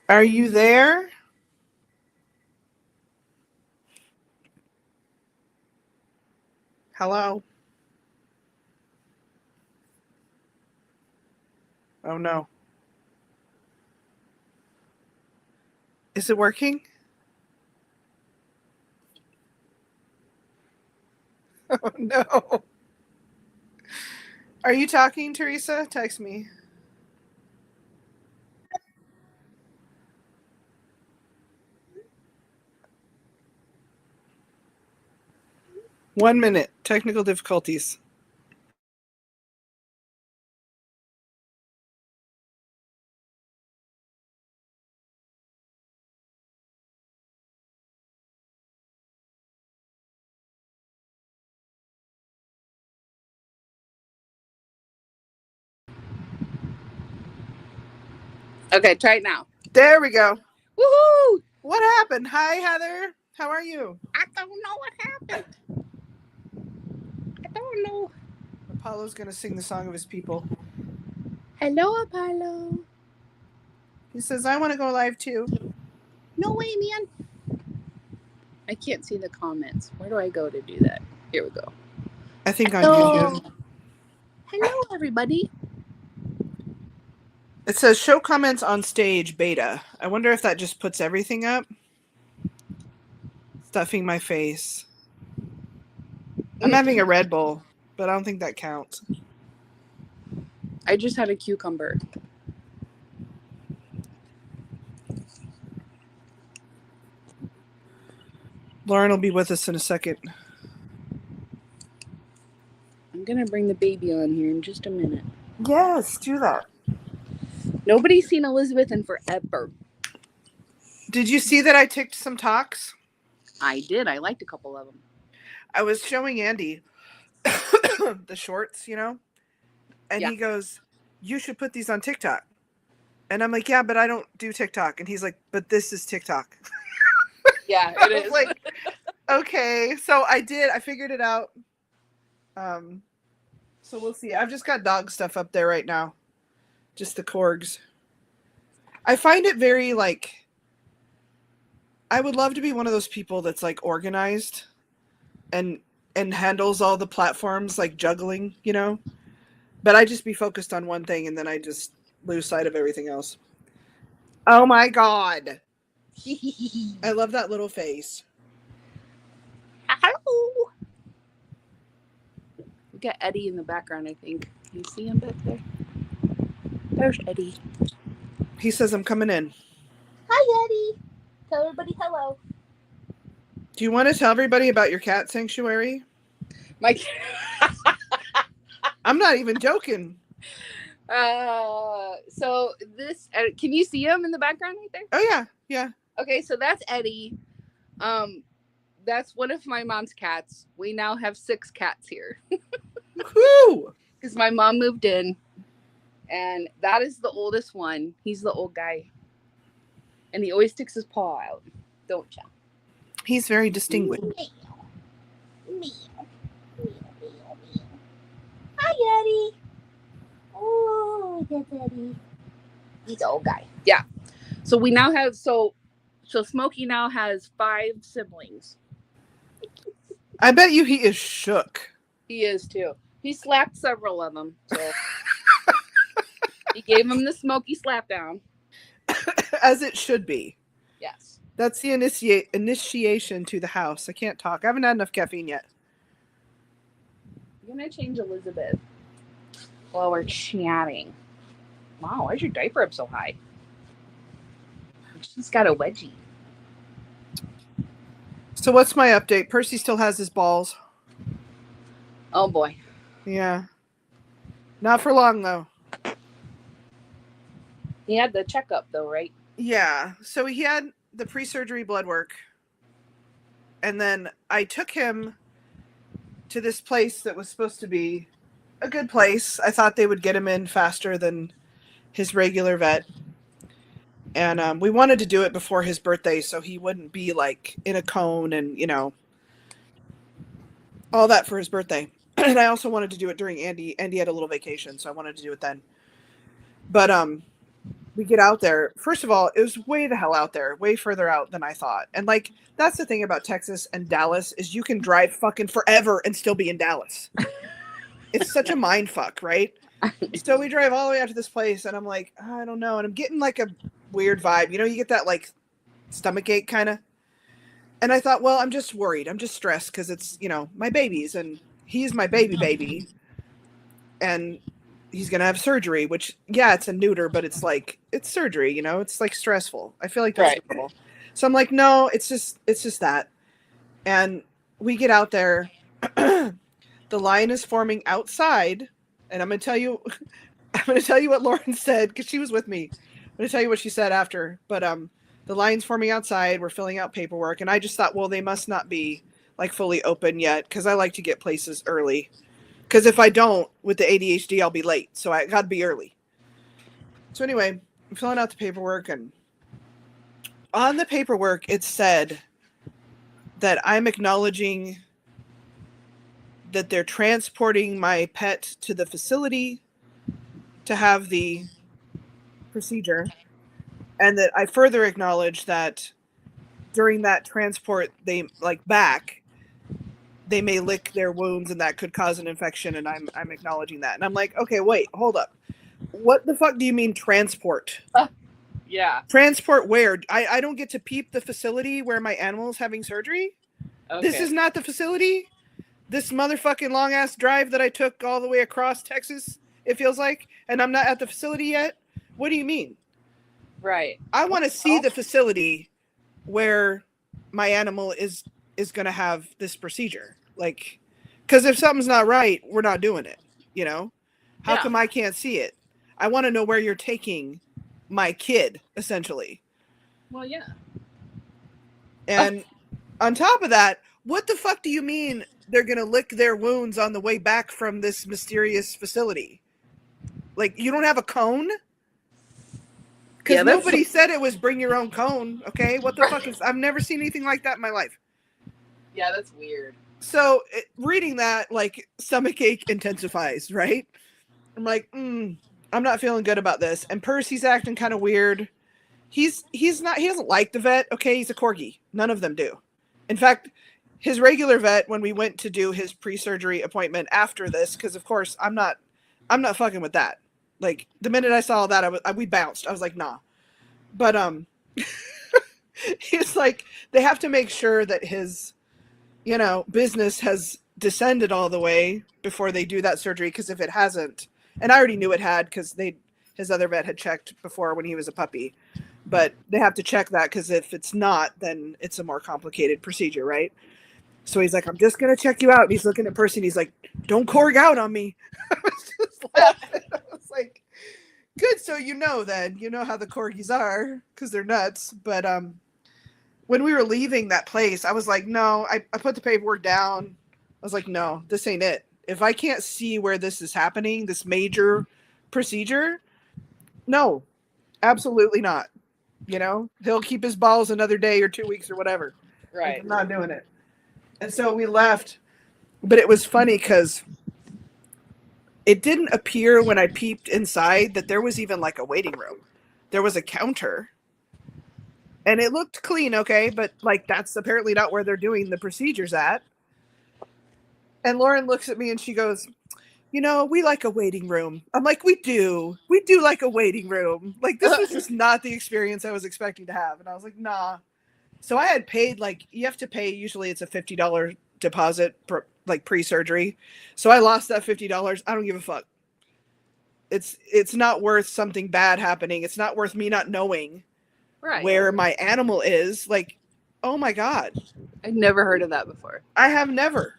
Are you there? Hello? Oh no. Is it working? Oh no. Are you talking, Teresa? Text me. One minute. Technical difficulties. Okay, try it now. There we go. Woohoo! What happened? Hi, Heather. How are you? I don't know what happened. I don't know. Apollo's going to sing the song of his people. Hello, Apollo. He says, I want to go live too. No way, man. I can't see the comments. Where do I go to do that? Here we go. I think on Hello. YouTube. Hello, everybody. It says show comments on stage beta. I wonder if that just puts everything up. Stuffing my face. I'm having a Red Bull, but I don't think that counts. I just had a cucumber. Lauren will be with us in a second. I'm going to bring the baby on here in just a minute. Yes, do that. Nobody's seen Elizabeth in forever. Did you see that I ticked some talks? I did. I liked a couple of them. I was showing Andy the shorts, and Yeah. he goes, you should put these on TikTok. And I'm like, yeah, but I don't do TikTok. And he's like, but this is TikTok. Yeah, I it was is. like, okay. So I did. I figured it out. So we'll see. I've just got dog stuff up there right now. Just the corgs. I find it very, I would love to be one of those people that's, organized and handles all the platforms, juggling, But I just be focused on one thing, and then I just lose sight of everything else. Oh, my God. I love that little face. Hello. We got Eddie in the background, I think. Can you see him back there? There's Eddie. He says, I'm coming in. Hi, Eddie. Tell everybody hello. Do you want to tell everybody about your cat sanctuary? My I'm not even joking. So this, can you see him in the background right there? Oh, yeah. Yeah. Okay, so that's Eddie. That's one of my mom's cats. We now have 6 cats here. Woo! Because my mom moved in, and that is the oldest one. He's the old guy. And he always sticks his paw out. Don't ya? He's very distinguished. Meow. Hi, Eddie. Oh, that's Eddie. He's an old guy. Yeah. So we now have, so Smokey now has 5 siblings. I bet you he is shook. He is too. He slapped several of them. So he gave him the Smokey slap down. As it should be. Yes. That's the initiation to the house. I can't talk. I haven't had enough caffeine yet. I'm going to change Elizabeth while we're chatting. Wow, why's your diaper up so high? She's got a wedgie. So what's my update? Percy still has his balls. Oh, boy. Yeah. Not for long, though. He had the checkup, though, right? Yeah. So he had the pre-surgery blood work. And then I took him to this place that was supposed to be a good place. I thought they would get him in faster than his regular vet. And we wanted to do it before his birthday so he wouldn't be in a cone and, all that for his birthday. And I also wanted to do it during Andy. Andy had a little vacation, so I wanted to do it then. But we get out there. First of all, it was way the hell out there, way further out than I thought. And like, that's the thing about Texas and Dallas is you can drive fucking forever and still be in Dallas. It's such a mind fuck, right? So we drive all the way out to this place, and I'm like, I don't know. And I'm getting like a weird vibe. You know, you get that like stomach ache kind of. And I thought, well, I'm just worried. I'm just stressed because it's, you know, my babies, and he's my baby. And he's going to have surgery, which, yeah, it's a neuter, but it's like, it's surgery, you know, it's like stressful. I feel like that's normal. So I'm like, no, it's just that. And we get out there. The line is forming outside. And I'm going to tell you what Lauren said, because she was with me. I'm going to tell you what she said after. But the line's forming outside. We're filling out paperwork. And I just thought, well, they must not be like fully open yet, because I like to get places early. Because if I don't, with the ADHD, I'll be late. So I got to be early. So anyway, I'm filling out the paperwork. And on the paperwork, it said that I'm acknowledging that they're transporting my pet to the facility to have the procedure. And that I further acknowledge that during that transport, they like back, they may lick their wounds and that could cause an infection. And I'm acknowledging that. And I'm like, okay, wait, hold up. What the fuck do you mean transport? Yeah. Transport where? I don't get to peep the facility where my animal is having surgery? Okay. This is not the facility? This motherfucking long ass drive that I took all the way across Texas, it feels like, and I'm not at the facility yet? What do you mean? Right. I want to see the facility where my animal is going to have this procedure. Like, because if something's not right, we're not doing it, you know? How come I can't see it? I want to know where you're taking my kid, essentially. Well, yeah. And on top of that, what the fuck do you mean they're going to lick their wounds on the way back from this mysterious facility? Like, you don't have a cone? Because nobody said it was bring your own cone, okay? What the fuck is... I've never seen anything like that in my life. Yeah, that's weird. So, reading that, like, stomach ache intensifies, right? I'm like, I'm not feeling good about this. And Percy's acting kind of weird. He doesn't like the vet, okay? He's a corgi. None of them do. In fact... His regular vet, when we went to do his pre-surgery appointment after this, because of course I'm not fucking with that. Like the minute I saw that, we bounced. I was like, nah. But he's like, they have to make sure that his, you know, business has descended all the way before they do that surgery. Because if it hasn't, and I already knew it had, because his other vet had checked before when he was a puppy. But they have to check that because if it's not, then it's a more complicated procedure, right? So he's like, I'm just going to check you out. And he's looking at Percy and he's like, don't corg out on me. I was just laughing. I was like, good. So you know then. You know how the corgis are because they're nuts. But when we were leaving that place, I was like, no. I put the paperwork down. I was like, no, this ain't it. If I can't see where this is happening, this major procedure, no, absolutely not. You know, he'll keep his balls another day or 2 weeks or whatever. Right. Like, I'm not doing it. And so we left, but it was funny because it didn't appear when I peeped inside that there was even like a waiting room. There was a counter and it looked clean. Okay. But like, that's apparently not where they're doing the procedures at. And Lauren looks at me and she goes, you know, we like a waiting room. I'm like, we do like a waiting room. Like this was just not the experience I was expecting to have. And I was like, nah. So I had paid, like, you have to pay, usually it's a $50 deposit, like pre-surgery. So I lost that $50. I don't give a fuck. It's not worth something bad happening. It's not worth me not knowing where my animal is. Like, oh my God. I've never heard of that before. I have never.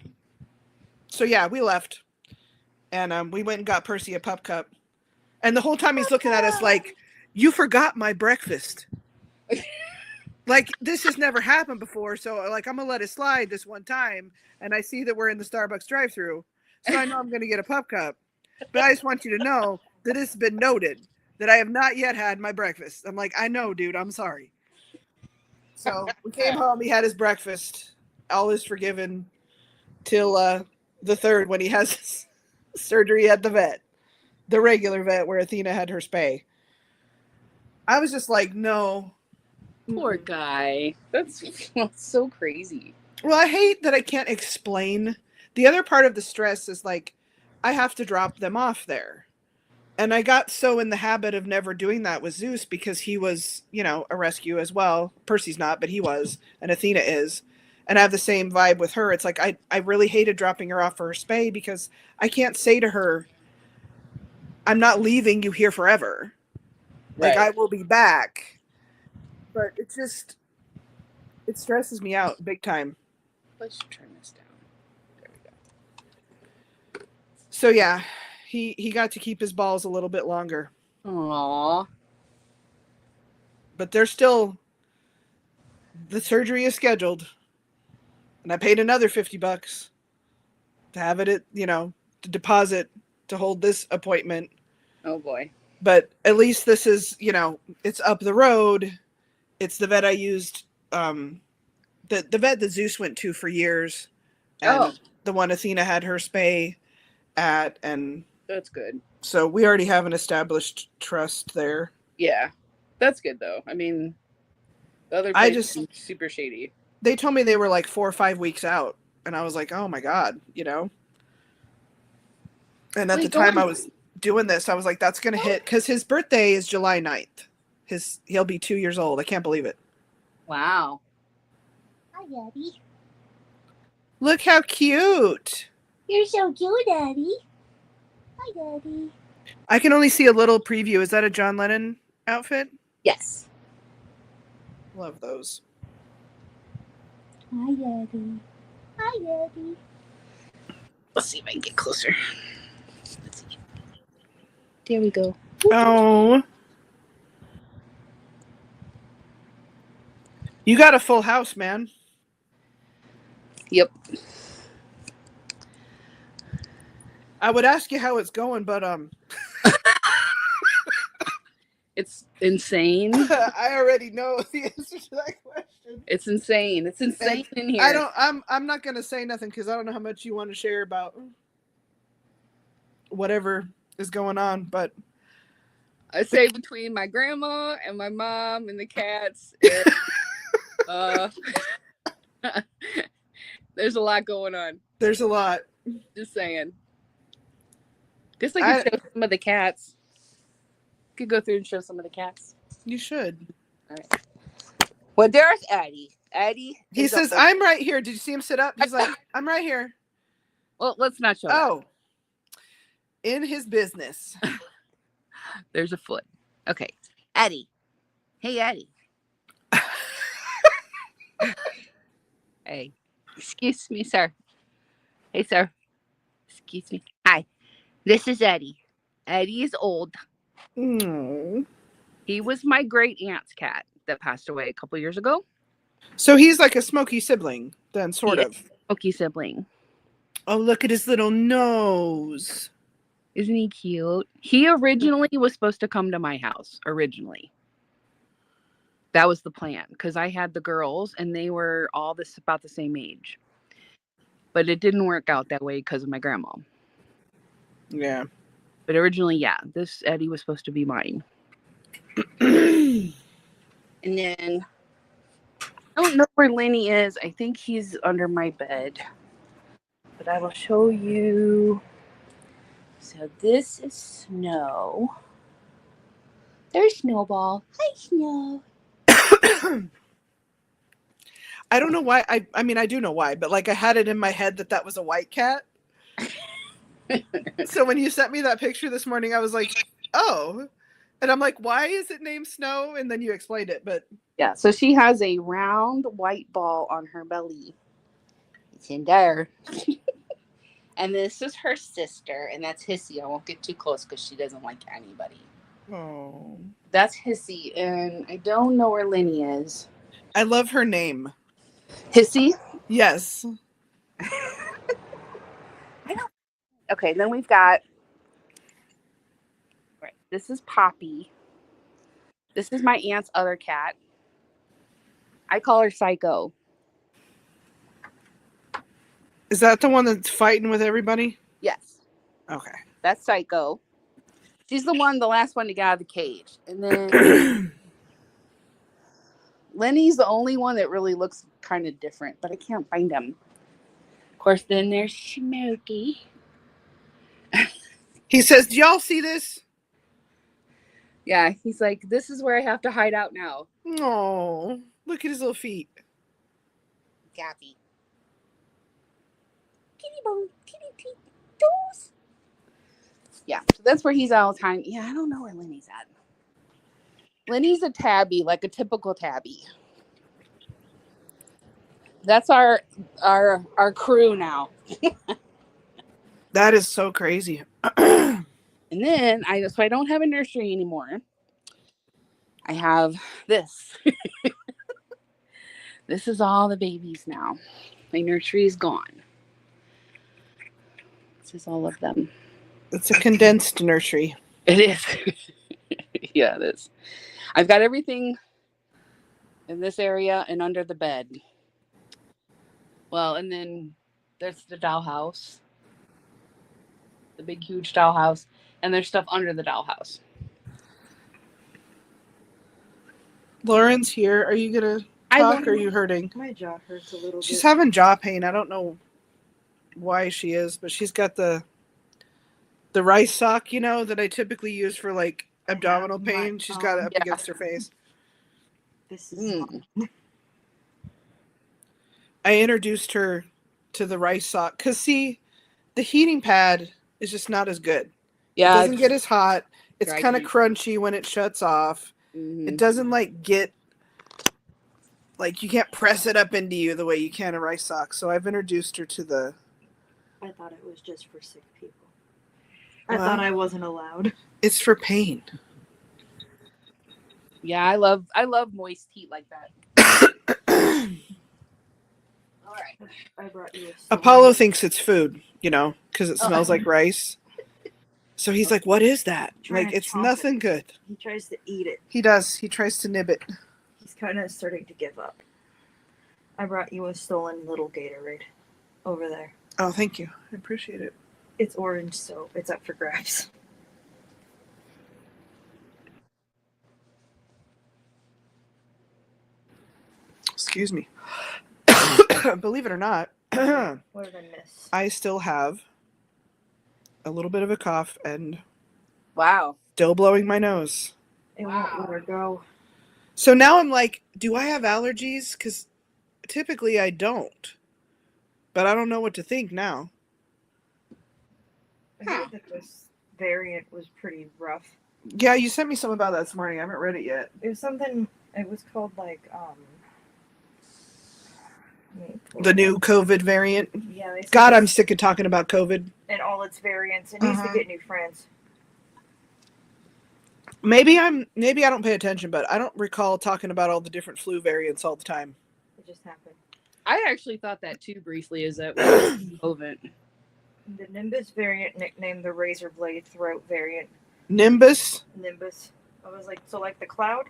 So yeah, we left. And we went and got Percy a pup cup. And the whole time he's looking at us like, you forgot my breakfast. Like, this has never happened before, so, like, I'm going to let it slide this one time, and I see that we're in the Starbucks drive-thru, so I know I'm going to get a pup cup. But I just want you to know that it's been noted that I have not yet had my breakfast. I'm like, I know, dude, I'm sorry. So we came home, he had his breakfast, all is forgiven, till the 3rd when he has surgery at the vet, the regular vet where Athena had her spay. I was just like, no. Poor guy. That's so crazy. Well, I hate that I can't explain. The other part of the stress is like, I have to drop them off there. And I got so in the habit of never doing that with Zeus because he was, a rescue as well. Percy's not, but he was, and Athena is. And I have the same vibe with her. It's like I really hated dropping her off for her spay because I can't say to her, I'm not leaving you here forever. Like, I will be back. But it stresses me out big time. Let's turn this down. There we go. So yeah, he got to keep his balls a little bit longer. Aww. But the surgery is scheduled. And I paid another $50 to have it to deposit to hold this appointment. Oh boy. But at least this is, it's up the road. It's the vet I used, the vet that Zeus went to for years. And the one Athena had her spay at, and that's good. So we already have an established trust there. Yeah. That's good though. I mean, the other place is super shady. They told me they were like 4 or 5 weeks out. And I was like, oh my God, And at the time I was doing this, I was like, that's going to hit. Because his birthday is July 9th. He'll be 2 years old. I can't believe it. Wow. Hi, Daddy. Look how cute. You're so cute, Daddy. Hi, Daddy. I can only see a little preview. Is that a John Lennon outfit? Yes. Love those. Hi, Daddy. Hi, Daddy. Let's see if I can get closer. Let's see. There we go. Oh. You got a full house, man. Yep. I would ask you how it's going, but it's insane. I already know the answer to that question. It's insane. It's insane in here. I'm not gonna say nothing because I don't know how much you want to share about whatever is going on, but I say between my grandma and my mom and the cats, and, there's a lot going on. There's a lot. Just saying. Guess I can show some of the cats. Could go through and show some of the cats. You should. All right. Well, there's Eddie. Eddie. He says, I'm right here. Did you see him sit up? He's like, I'm right here. Well, let's not show that. In his business. There's a foot. Okay. Eddie. Hey, Eddie. Hey. Excuse me, sir. Hey, sir. Excuse me. Hi. This is Eddie. Eddie is old. Mm. He was my great aunt's cat that passed away a couple years ago. So he's like a Smokey sibling, then, sort of. Smokey sibling. Oh, look at his little nose. Isn't he cute? He originally was supposed to come to my house. Originally. That was the plan. Because I had the girls and they were all about the same age. But it didn't work out that way because of my grandma. Yeah. But originally, yeah, this Eddie was supposed to be mine. And then, I don't know where Lenny is. I think he's under my bed. But I will show you. So this is Snow. There's Snowball. Hi, Snow. I don't know why. I mean, I do know why, but like I had it in my head that was a white cat. So when you sent me that picture this morning, I was like, oh. And I'm like, why is it named Snow? And then you explained it, but. Yeah, so she has a round white ball on her belly. It's in there. And this is her sister, and that's Hissy. I won't get too close because she doesn't like anybody. Oh. That's Hissy, and I don't know where Lenny is. I love her name. Hissy? Yes. I know. Okay, then we've got. Right. This is Poppy. This is my aunt's other cat. I call her Psycho. Is that the one that's fighting with everybody? Yes. Okay. That's Psycho. She's the last one to get out of the cage. And then Lenny's the only one that really looks kind of different, but I can't find him. Of course, then there's Smokey. He says, "Do y'all see this?" Yeah, he's like, this is where I have to hide out now. Oh, look at his little feet. Gappy. Kitty bone, kitty teeth, toes. Yeah, so that's where he's all the time. Yeah, I don't know where Lenny's at. Lenny's a tabby, like a typical tabby. That's our crew now. That is so crazy. And then I don't have a nursery anymore. I have this. This is all the babies now. My nursery is gone. This is all of them. It's a condensed nursery. It is. Yeah, it is. I've got everything in this area and under the bed. Well, and then there's the dollhouse. The big, huge dollhouse. And there's stuff under the dollhouse. Lauren's here. Are you going to talk or are you hurting? My jaw hurts a little She's bit. having jaw pain. I don't know why she is, but she's got the rice sock, you know, that I typically use for like abdominal pain. She's got it up against her face. This is I introduced her to the rice sock because, see, the heating pad is just not as good. Yeah. It doesn't get as hot. It's Dry kind of heat. crunchy when it shuts off. Mhm. It doesn't get you can't press it up into you the way you can a rice sock. So I've introduced her to the. I thought it was just for sick people. I Well, thought I wasn't allowed. It's for pain. Yeah, I love moist heat like that. All right. I brought you a Apollo thinks it's food, you know, because it smells like rice. So he's like, "What is that?" Trying Like, to it's chomp nothing it. good. He tries to eat it. He does. He tries to nib it. He's kind of starting to give up. I brought you a stolen little Gatorade over there. Oh, thank you. I appreciate it. It's orange soap. It's up for grabs. Excuse me. Believe it or not, What did I miss? I still have a little bit of a cough and Wow. still blowing my nose. It won't let her go. So now I'm like, do I have allergies? Because typically I don't. But I don't know what to think now. I heard that this variant was pretty rough. Yeah, you sent me something about that this morning. I haven't read it yet. It was something. It was called like The new COVID variant. Yeah. They said God, I'm this- sick of talking about COVID. and all its variants. It needs to get new friends. Maybe I don't pay attention, but I don't recall talking about all the different flu variants all the time. It just happened. I actually thought that too briefly as it was COVID. The Nimbus variant, nicknamed the Razor Blade Throat variant. Nimbus Nimbus. I was like, so like the cloud?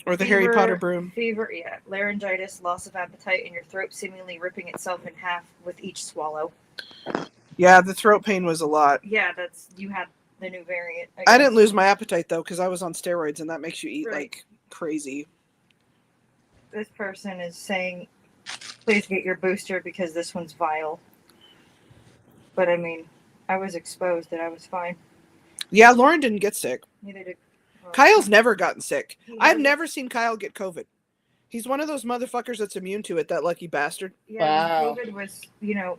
or the Harry Potter broom. Fever, yeah. Laryngitis, loss of appetite, and your throat seemingly ripping itself in half with each swallow. Yeah, the throat pain was a lot. Yeah, you had the new variant. I didn't lose my appetite though because I was on steroids, and that makes you eat Right. like crazy. This person is saying, please get your booster because this one's vile. But I mean, I was exposed and I was fine. Yeah, Lauren didn't get sick. Neither did Kyle's never gotten sick. He I've hasn't. never seen Kyle get COVID. He's one of those motherfuckers that's immune to it, that lucky bastard. Yeah, Wow. COVID was,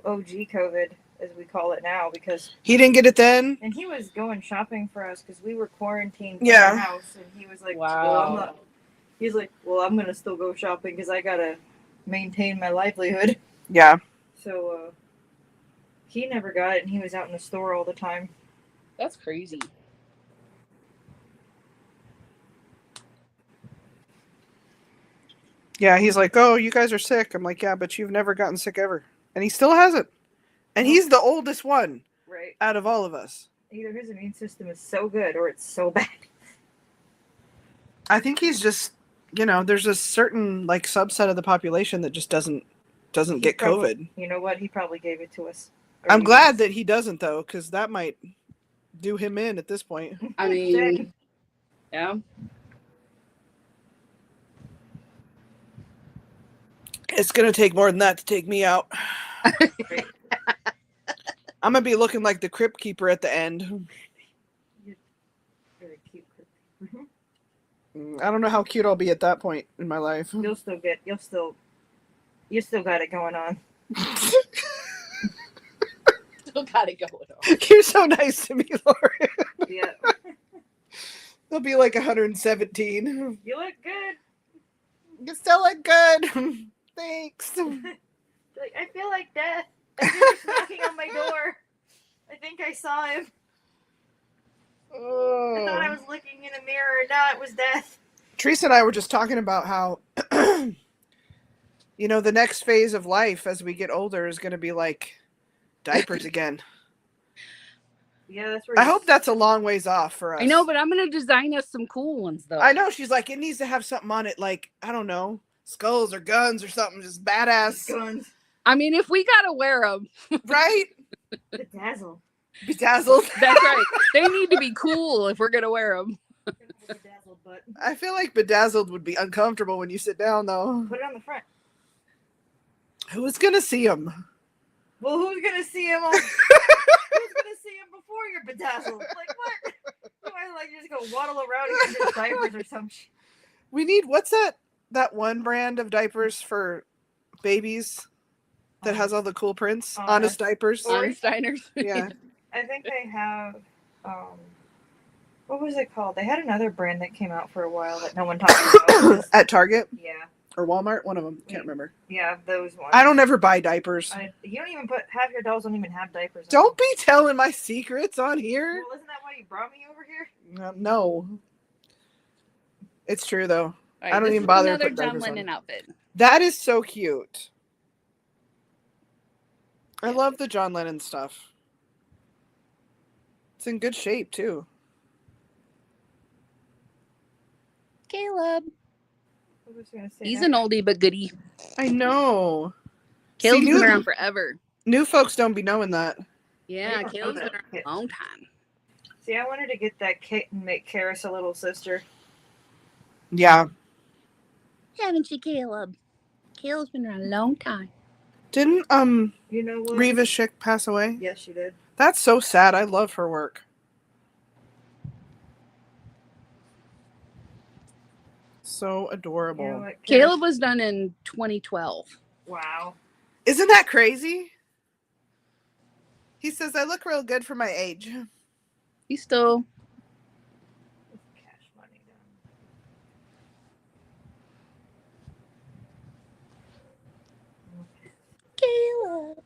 OG COVID, as we call it now, because He didn't get it then. and he was going shopping for us because we were quarantined in Yeah. our house, and he was like, Wow. well, I'm not. He's like, well, I'm gonna still go shopping because I gotta maintain my livelihood. Yeah. So he never got it, and he was out in the store all the time. That's crazy. Yeah, he's like, oh, you guys are sick. I'm like, yeah, but you've never gotten sick ever. And he still hasn't. And he's the oldest one Right. out of all of us. Either his immune system is so good or it's so bad. I think he's just, there's a certain like subset of the population that just doesn't get probably- COVID. You know what? He probably gave it to us. Or I'm you glad guys. that he doesn't though, because that might do him in at this point. I mean, yeah. It's gonna take more than that to take me out. I'm gonna be looking like the crypt keeper at the end. Very cute. I don't know how cute I'll be at that point in my life. You still got it going on. Still got it going on. You're so nice to me, Lauren. Yeah. They'll be like 117. You look good. You still look good. Thanks. Like, I feel like death. I feel like knocking on my door. I think I saw him. I thought I was looking in a mirror. No, it was death. Teresa and I were just talking about how, you know, the next phase of life as we get older is going to be like diapers again. Yeah, that's where I hope that's a long ways off for us. I know, but I'm gonna design us some cool ones though. I know. She's like, it needs to have something on it, like, I don't know, skulls or guns or something, just badass. guns. I mean, if we gotta wear them, Right? Bedazzled. Bedazzled. that's right. They need to be cool if we're gonna wear them. Bedazzled butt. I feel like bedazzled would be uncomfortable when you sit down, though. Put it on the front. Who's going to see them? Well, who's gonna see him? Who's gonna see him before you're bedazzled? Like what? You might like just go waddle around in your diapers or some shit. We need, what's that one brand of diapers for babies that has all the cool prints? Honest Diapers. Einsteiners. Yeah. I think they have. What was it called? They had another brand that came out for a while that no one talked about. At Target Yeah, or Walmart, one of them. Can't remember. yeah, those ones. I don't ever buy diapers. You don't even half your dolls don't even have diapers. Don't be telling my secrets on here. Well, isn't that why you brought me over here? No. It's true, though. All right, I don't this even is bother to Another put John diapers on. Lennon outfit. That is so cute. I love the John Lennon stuff. It's in good shape, too. Caleb. What was I gonna say? He's an oldie but goodie. I know. Caleb's See, been new- around forever. New folks don't be knowing that. Yeah, don't know Caleb's been that. around a long time. See, I wanted to get that kit and make Karis a little sister. Yeah. Haven't you, Caleb? Caleb's been around a long time. Didn't You know what? Reva Schick pass away? Yes, she did. That's so sad. I love her work. So adorable. You know what, Karis? Caleb was done in 2012. Wow. Isn't that crazy? He says I look real good for my age. He's still. Cash money Caleb.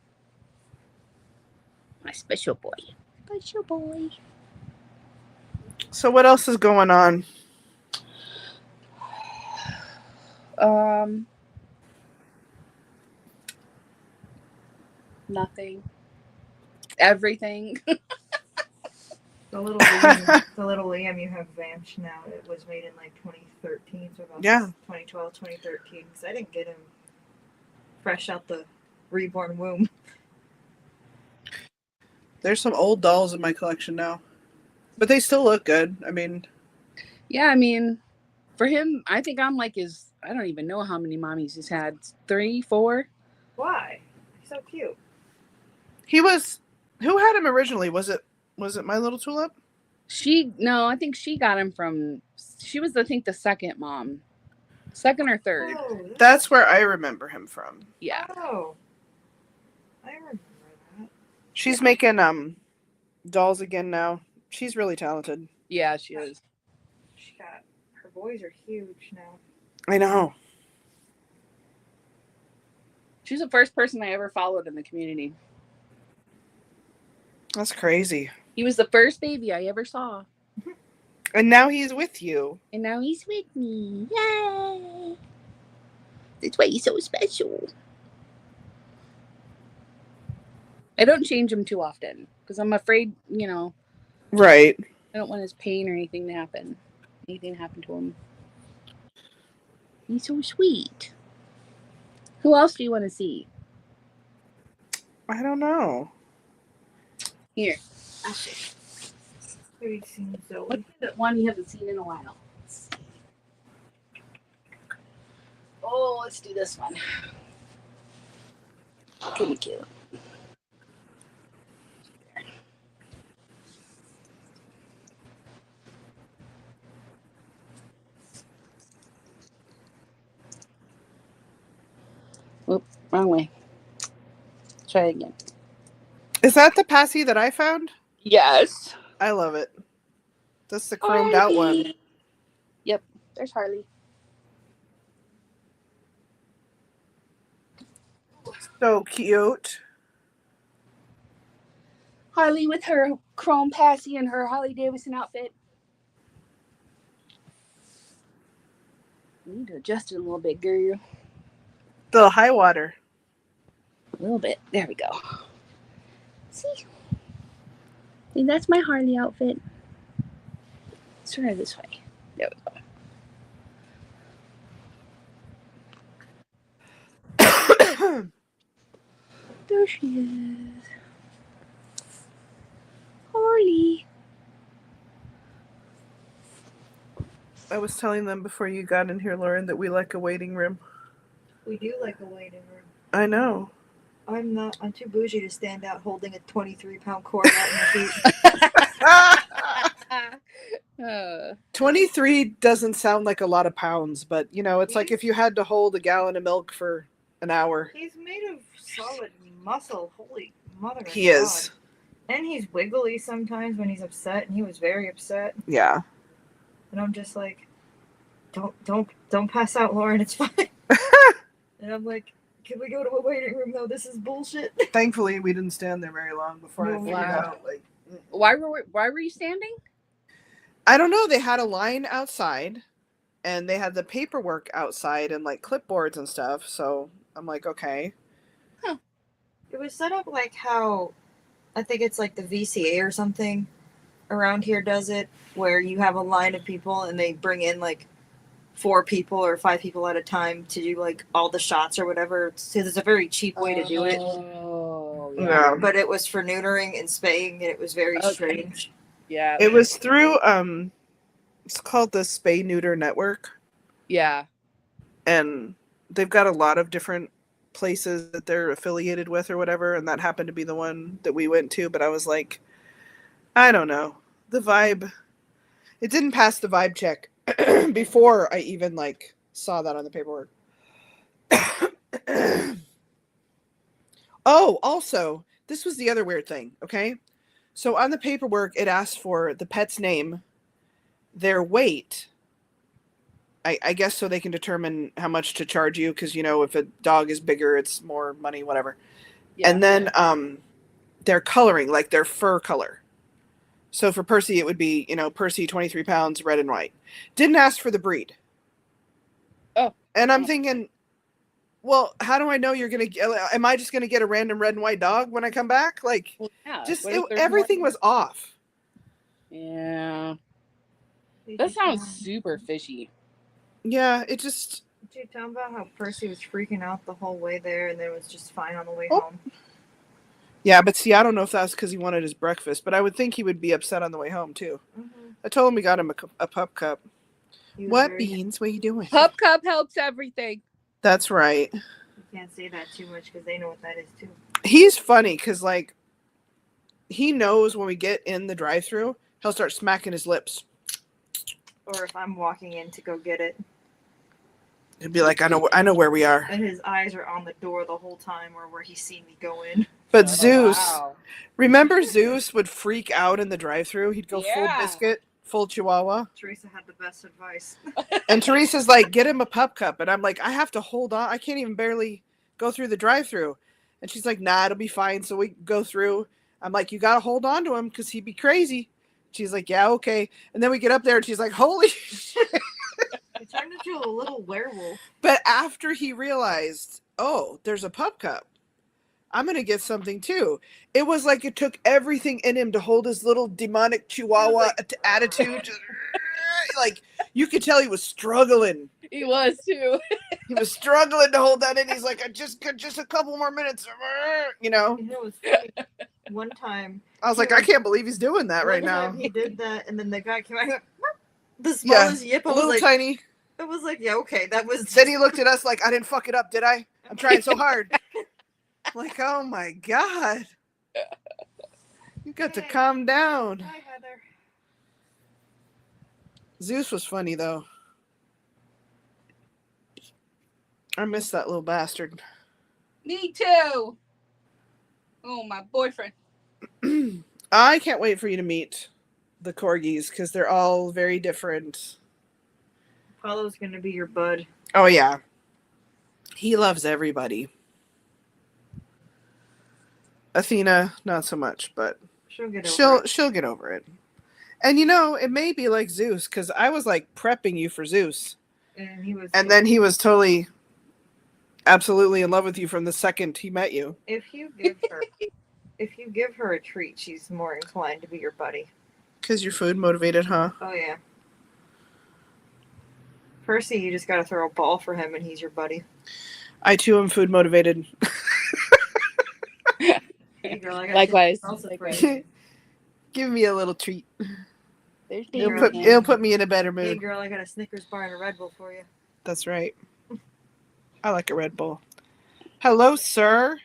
My special boy. Special boy. So what else is going on? Nothing. Everything. The little Liam you have Vamch now. It was made in like 2013, so about Yeah. 2012, 2013. Because I didn't get him fresh out the reborn womb. There's some old dolls in my collection now. But they still look good. I mean, Yeah, I mean, for him, I think I'm like his. I don't even know how many mommies he's had. 3, 4. Why? He's so cute. he was, who had him originally? Was it My Little Tulip? I think she got him from. She was, I think, the second mom, second or third. Oh, That's where I remember him from. Yeah. Oh. I remember that. She's making dolls again now. She's really talented. Yeah, she is. Her boys are huge now. I know. She's the first person I ever followed in the community. That's crazy. He was the first baby I ever saw. And now he's with you. And now he's with me. Yay! That's why he's so special. I don't change him too often because I'm afraid, Right. I don't want his pain or anything to happen. Anything to happen to him. He's so sweet. Who else do you want to see? I don't know. Here. I'll show you. Maybe seen Zoe. What's the one you haven't seen in a while? Oh, let's do this one. Pretty cute. Oop, wrong way. Try it again. Is that the passy that I found? Yes. I love it. That's the chromed out one. Yep, there's Harley. So cute. Harley with her chrome passy and her Harley Davidson outfit. I need to adjust it a little bit, girl. The high water. A little bit. There we go. See? And that's my Harley outfit. Let's turn her this way. There we go. There she is. Harley. I was telling them before you got in here, Lauren, that we like a waiting room. We do like a waiting room. I know. I'm too bougie to stand out holding a 23-pound cord out in the feet. 23 doesn't sound like a lot of pounds, but you know, it's like if you had to hold a gallon of milk for an hour. He's made of solid muscle. Holy mother of God. He is. And he's wiggly sometimes when he's upset, and he was very upset. Yeah. And I'm just like, don't pass out, Lauren. It's fine. And I'm like, can we go to a waiting room though? This is bullshit. Thankfully, we didn't stand there very long before I figured Wow. out. Like, Why were you standing? I don't know. They had a line outside, and they had the paperwork outside and like clipboards and stuff. So I'm like, okay. It was set up like how, I think it's like the VCA or something around here does it, where you have a line of people and they bring in like 4 people or 5 people at a time to do like all the shots or whatever. So it's a very cheap way to do it. Oh, Yeah. But it was for neutering and spaying, and it was very strange. Yeah. It was through it's called the Spay Neuter Network, Yeah. and they've got a lot of different places that they're affiliated with or whatever, and that happened to be the one that we went to. But I was like, I don't know, the vibe, it didn't pass the vibe check before I even like saw that on the paperwork. Oh, also, this was the other weird thing. Okay, so on the paperwork it asked for the pet's name, their weight, I guess, so they can determine how much to charge you, because you know, if a dog is bigger it's more money, whatever. Yeah. And then their coloring, like their fur color. So for Percy it would be, you know, Percy 23 pounds, red and white. Didn't ask for the breed. Oh. And I'm thinking, well, how do I know you're gonna get, am I just gonna get a random red and white dog when I come back? Like, Well, yeah. just What if there's everything more? was off. Yeah. That sounds super fishy. Yeah, it just, Did you tell him about how Percy was freaking out the whole way there, and then was just fine on the way Oh. home? yeah, but see, I don't know if that's because he wanted his breakfast, but I would think he would be upset on the way home too. Mm-hmm. I told him we got him a pup cup. What, Beans? What are you doing? Pup cup helps everything. That's right. You can't say that too much because they know what that is too. He's funny because, like, he knows when we get in the drive-thru, he'll start smacking his lips. Or if I'm walking in to go get it, He'll be like, I know where we are. and his eyes are on the door the whole time, or where he's seen me go in. But Oh, Zeus, wow. remember Zeus would freak out in the drive-thru? He'd go full Yeah. biscuit, full chihuahua. Teresa had the best advice. And Teresa's like, get him a pup cup. And I'm like, I have to hold on. I can't even barely go through the drive-thru. And she's like, nah, it'll be fine. So we go through. I'm like, you got to hold on to him because he'd be crazy. She's like, yeah, okay. And then we get up there and she's like, holy shit. He turned into a little werewolf. But after he realized, oh, there's a pup cup, I'm going to get something too. It was like it took everything in him to hold his little demonic chihuahua attitude. Like, you could tell he was struggling. He was too. He was struggling to hold that in. He's like, just a couple more minutes. You know? You know, it was funny. One time, I was like, I can't believe he's doing that right one now. time he did that, and then the guy came out. He went, the Yeah, smallest yip. I a was little like, tiny. it was like, yeah, okay, that was. Then he looked at us like, I didn't fuck it up, did I? I'm trying so hard. Like, oh my God. You got to calm down. Hi, Heather. Zeus was funny, though. I miss that little bastard. Me too. Oh, my boyfriend. I can't wait for you to meet the corgis because they're all very different. Apollo's gonna be your bud. Oh, yeah. He loves everybody. Athena, not so much, but She'll get over it. she'll get over it. And you know, it may be like Zeus because I was like prepping you for Zeus, And he was. and then he was totally, absolutely in love with you from the second he met you. If you give her a treat, she's more inclined to be your buddy. Because you're food motivated, huh? Oh yeah. Percy, you just gotta throw a ball for him, and he's your buddy. I too am food motivated. Hey, girl, I got Likewise. something else Likewise. for you. Give me a little treat. There's It'll put me in a better Hey, mood. girl, I got a Snickers bar and a Red Bull for you. That's right. I like a Red Bull. Hello, sir.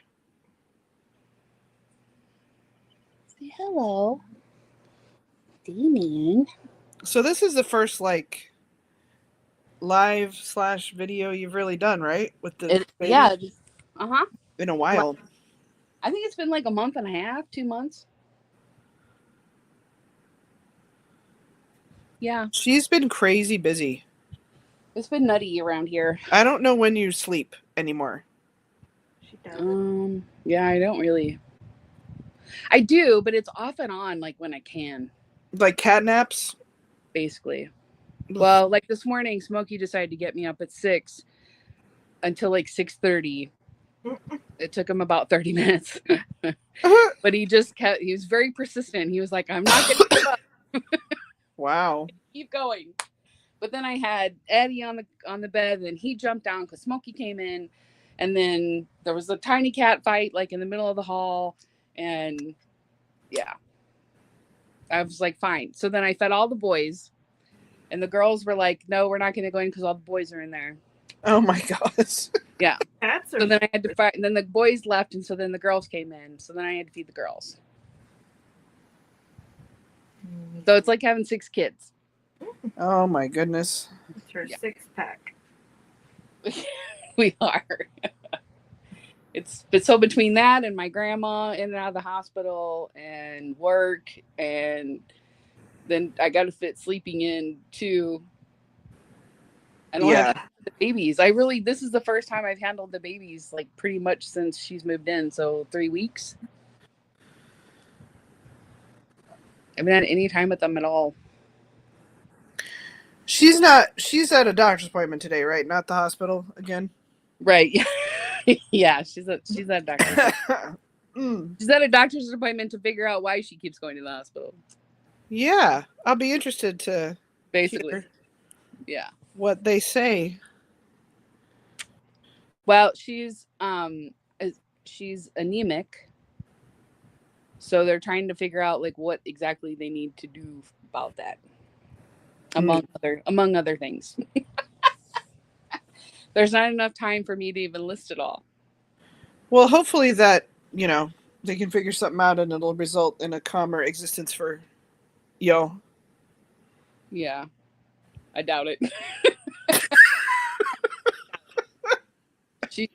Say hello. Damien. So this is the first like live / video you've really done, right? With the baby? Yeah. Uh-huh. In a while. I think it's been like a month and a half, 2 months. Yeah. She's been crazy busy. It's been nutty around here. I don't know when you sleep anymore. She does. Yeah, I don't really. I do, but it's off and on, like when I can, Like cat naps? basically. Well, like this morning, Smokey decided to get me up at 6 until like 6:30. It took him about 30 minutes, but he was very persistent. He was like, I'm not going to give up. Wow. Keep going. But then I had Eddie on the bed, and he jumped down because Smokey came in, and then there was a tiny cat fight like in the middle of the hall, and yeah, I was like, fine. So then I fed all the boys, and the girls were like, no, we're not going to go in because all the boys are in there. Oh my gosh. Yeah. Cats are. So then I had to fight, and then the boys left, and so then the girls came in. So then I had to feed the girls. So it's like having 6 kids. Oh my goodness. It's her Yeah. 6-pack. We are. But so between that and my grandma in and out of the hospital and work, and then I got to fit sleeping in too. I don't have the babies. This is the first time I've handled the babies like pretty much since she's moved in. So 3 weeks. I haven't had any time with them at all. She's at a doctor's appointment today, right? Not the hospital again. Right. Yeah, she's at a doctor's appointment. She's at a doctor's appointment to figure out why she keeps going to the hospital. Yeah, I'll be interested to Basically. hear Yeah. what they say. Well, she's anemic. So they're trying to figure out like what exactly they need to do about that. Among other things. There's not enough time for me to even list it all. Well, hopefully that, they can figure something out and it'll result in a calmer existence for yo. Yeah. I doubt it.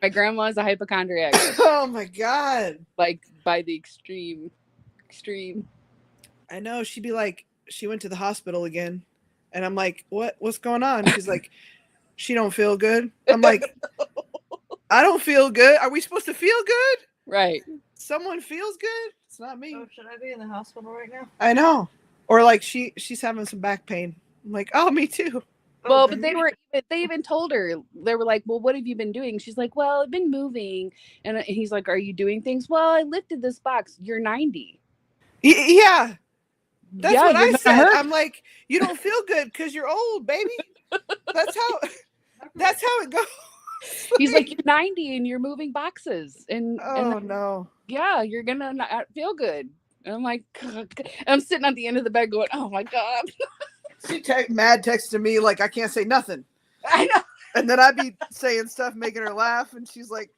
My grandma's a hypochondriac. Oh my God. Like by the extreme. I know. She'd be like, she went to the hospital again. And I'm like, what's going on? She's like, she don't feel good. I'm like, I don't feel good. Are we supposed to feel good? Right. Someone feels good? It's not me. Oh, should I be in the hospital right now? I know. Or like she's having some back pain. I'm like, oh, me too. Well, but they even told her, they were like, well, what have you been doing? She's like, well, I've been moving. And he's like, are you doing things? Well, I lifted this box. You're 90. Yeah. That's what I said. Hurt. I'm like, you don't feel good because you're old, baby. That's how it goes. He's like, you're 90 and you're moving boxes. And No. Yeah, you're going to not feel good. And I'm like, I'm sitting at the end of the bed going, oh my God. She texted me like I can't say nothing. I know. And then I'd be saying stuff, making her laugh, and she's like,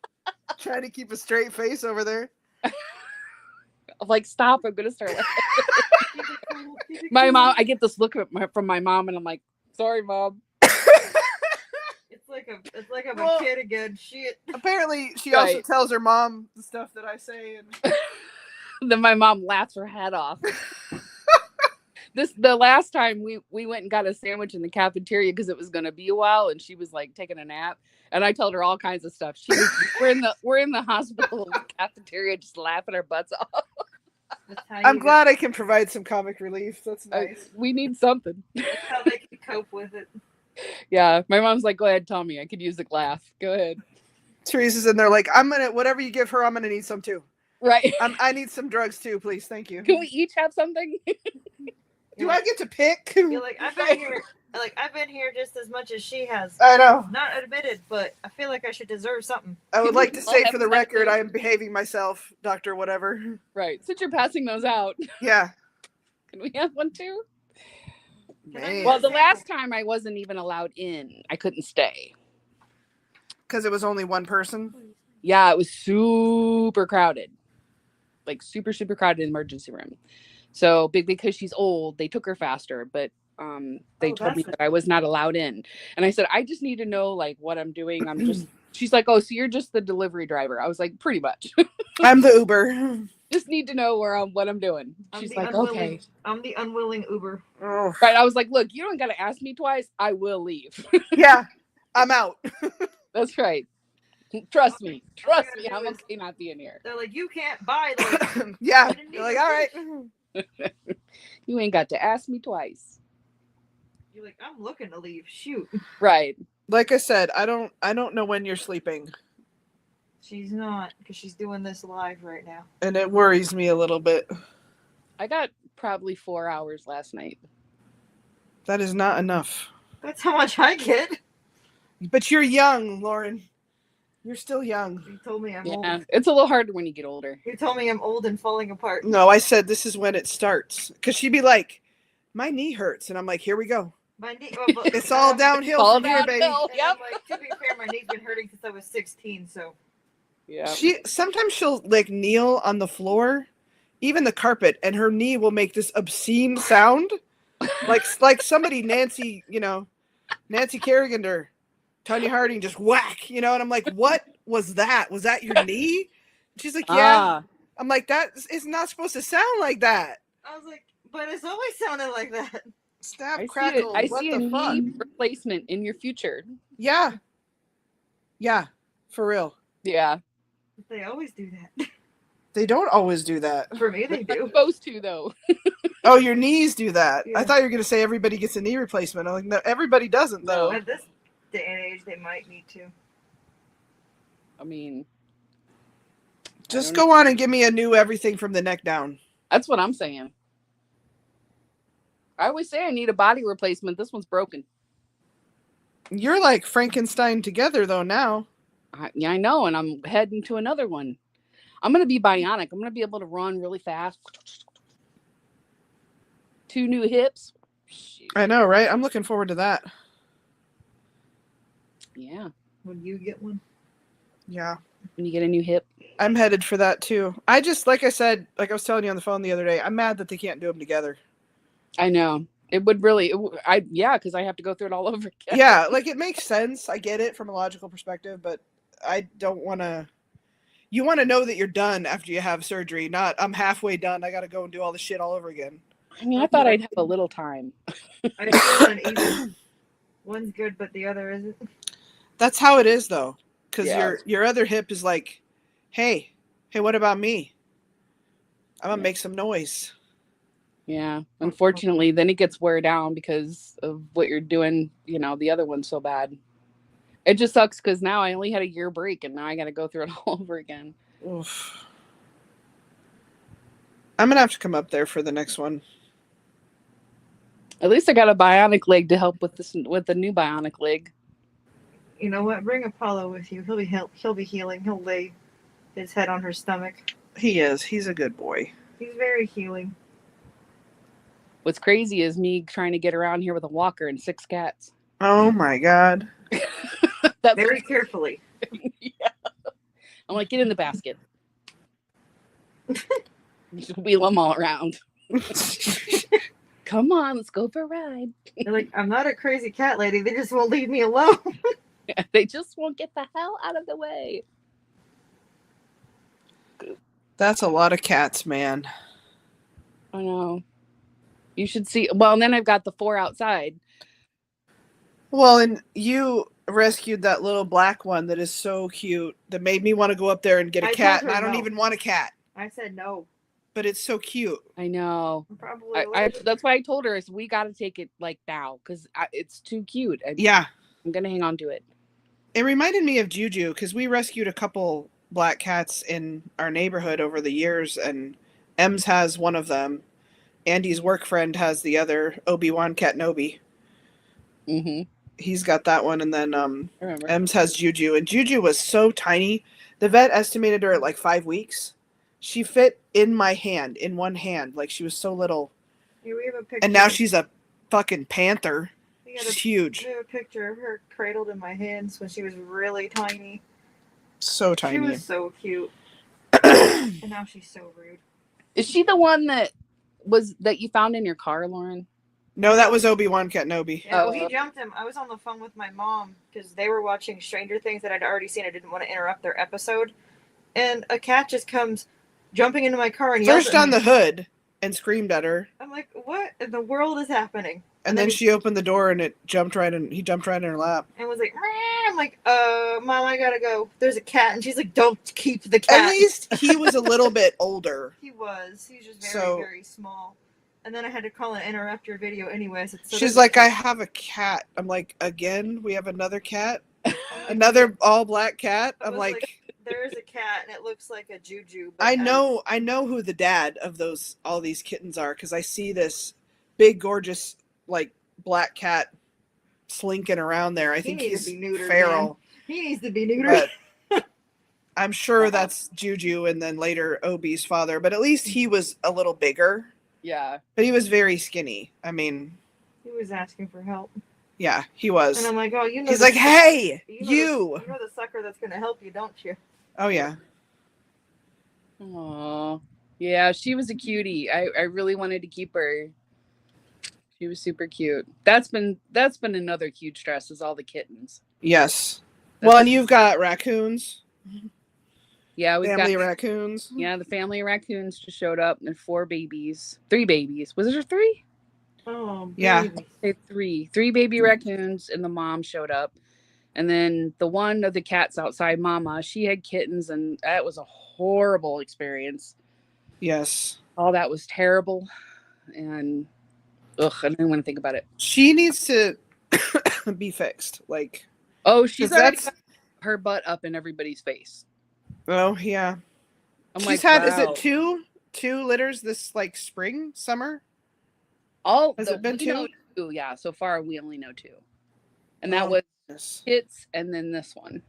Trying to keep a straight face over there. I'm like, stop! I'm gonna start laughing. My mom, I get this look from my mom, and I'm like, sorry, mom. It's like I'm Well, a kid again. Shit. Apparently, she also Right. tells her mom the stuff that I say, and Then my mom laughs her head off. The last time we went and got a sandwich in the cafeteria because it was gonna be a while, and she was like taking a nap, and I told her all kinds of stuff. We're in the hospital cafeteria just laughing our butts off. That's how I'm you glad I can provide some comic relief. That's nice. We need something. That's how they can cope with it. Yeah, my mom's like, go ahead, tell me. I could use a laugh. Go ahead. Teresa's in there like, I'm gonna whatever you give her, I'm gonna need some too. Right. I need some drugs too, please. Thank you. Can we each have something? Do I get to pick? You're like, I've been here just as much as she has. I know. Not admitted, but I feel like I should deserve something. I would like to say for the Have record, something. I am behaving myself, Doctor Whatever. Right. Since you're passing those out, Yeah. can we have one too? Man. Well, the last time I wasn't even allowed in. I couldn't stay. Because it was only one person. Yeah, it was super crowded. Like super, super crowded in the emergency room. So because she's old, they took her faster, but they told me that I was not allowed in. And I said, I just need to know like what I'm doing. She's like, oh, so you're just the delivery driver. I was like, pretty much. I'm the Uber. Just need to know what I'm doing. She's like, okay. I'm the unwilling Uber. Oh. Right. I was like, look, you don't got to ask me twice. I will leave. Yeah. I'm out. That's right. Trust me. I'm okay not being here. They're like, you can't buy those. Yeah. You're like, all right. You ain't got to ask me twice. You're like, I'm looking to leave. Shoot. Right. Like I said, I don't know when you're sleeping. She's not, because she's doing this live right now. And it worries me a little bit. I got probably 4 hours last night. That is not enough. That's how much I get. But you're young, Lauren. You're still young. You told me I'm Yeah, old. it's a little harder when you get older. You told me I'm old and falling apart. No, I said this is when it starts. Because she'd be like, my knee hurts. And I'm like, here we go. My knee, It's all downhill All from here, baby. downhill. And Yep. I'm like, to be fair, my knee's been hurting since I was 16, so. Yeah. Sometimes she'll like kneel on the floor, even the carpet, and her knee will make this obscene sound. like somebody Nancy Kerrigan or Tanya Harding just whack, and I'm like, what was that? Was that your knee? She's like, yeah. I'm like, that is not supposed to sound like that. I was like, but it's always sounded like that. Stab, crackle. I what see the a fuck? knee replacement in your future. Yeah. Yeah, for real. Yeah. They always do that. They don't always do that. For me, they They're do. supposed to, though. Oh, your knees do that. Yeah. I thought you were going to say everybody gets a knee replacement. I'm like, no, everybody doesn't, though. At this day and age, they might need to. I mean, Just go on and give me a new everything from the neck down. that's what I'm saying. I always say I need a body replacement. This one's broken. You're like Frankenstein together, though, now. I know, and I'm heading to another one. I'm going to be bionic. I'm going to be able to run really fast. 2 new hips. I know, right? I'm looking forward to that. Yeah. When you get one. Yeah. When you get a new hip. I'm headed for that, too. I just, like I said, like I was telling you on the phone the other day, I'm mad that they can't do them together. I know. It would really, because I have to go through it all over again. Yeah, like it makes sense. I get it from a logical perspective, but I don't want to. You want to know that you're done after you have surgery, not I'm halfway done. I got to go and do all this shit all over again. I mean, I thought I'd have a little time. I feel uneven. One's good, but the other isn't. That's how it is, though, because Yeah. your other hip is like, hey, what about me? I'm gonna make some noise. Yeah. Unfortunately, then it gets wear down because of what you're doing, the other one's so bad. It just sucks because now I only had a year break and now I got to go through it all over again. Oof. I'm gonna have to come up there for the next one. At least I got a bionic leg to help with the new bionic leg. You know what? Bring Apollo with you. He'll be healing. He'll lay his head on her stomach. He is. He's a good boy. He's very healing. What's crazy is me trying to get around here with a walker and 6 cats. Oh my God. That's Very carefully. Yeah. I'm like, get in the basket. Just wheel them all around. Come on, let's go for a ride. They're like, I'm not a crazy cat lady. They just won't leave me alone. They just won't get the hell out of the way. That's a lot of cats, man. I know. You should see. Well, and then I've got the 4 outside. Well, and you rescued that little black one that is so cute that made me want to go up there and get a I cat, told and her I don't no. even want a cat, I said no. but it's so cute. I know. I'm probably That's why I told her is we got to take it like now because it's too cute. Yeah. I'm gonna hang on to it. It reminded me of Juju because we rescued a couple black cats in our neighborhood over the years, and Ems has one of them. Andy's work friend has the other, Obi-Wan Katnobi. Mm-hmm. He's got that one, and then I remember. Ems has Juju, and Juju was so tiny. The vet estimated her at like 5 weeks. She fit in my hand, in one hand, like she was so little. Here we have a picture. And now she's a fucking panther. We got She's a, huge. we have a picture of her cradled in my hands when she was really tiny. So She tiny. was so cute. And now she's so rude. Is she the one that you found in your car, Lauren? No, that was Obi-Wan Katnobi. Yeah, well, Oh. he jumped him. I was on the phone with my mom because they were watching Stranger Things that I'd already seen. I didn't want to interrupt their episode. And a cat just comes jumping into my car and yells First at on me. the hood and screamed at her. I'm like, what in the world is happening? And then she opened the door and he jumped right in her lap. And was like, "Meow." I'm like, Mom, I gotta go. There's a cat. And she's like, don't keep the cat. At least he was a little bit older. He was. He was just very, So- very small. And then I had to call and interrupt your video anyways. So She's like, I have a cat. I'm like, again, we have another cat? Another all black cat? I I'm was like, there's a cat and it looks like a Juju. But I know who the dad of all these kittens are because I see this big, gorgeous, like black cat slinking around there. I think needs he's to be neutered, feral. He needs to be neutered. But I'm sure that's Juju and then later Obi's father. But at least he was a little bigger. Yeah. But he was very skinny. I mean, He was asking for help. yeah, he was. And I'm like, oh, you know. He's like, hey, you. you. Know the sucker that's going to help you, don't you? Oh, yeah. Aww. Yeah, she was a cutie. I really wanted to keep her. She was super cute. That's been another huge stress is all the kittens. Yes. Well, and you've got raccoons. Yeah, we've Family got raccoons. Yeah, the family of raccoons just showed up and 3 babies. Was there 3? Oh, Yeah. baby. 3 baby raccoons and the mom showed up. And then the one of the cats outside Mama, she had kittens and that was a horrible experience. Yes. All that was terrible. And I don't even want to think about it. She needs to be fixed. Like, Oh, she's 'cause already that's- got her butt up in everybody's face. oh, yeah. I'm She's like, had, wow. is it two litters this, like, spring, summer? Has it been we know 2? 2? Yeah, so far we only know 2. And that Oh, was goodness. Kits and then this one.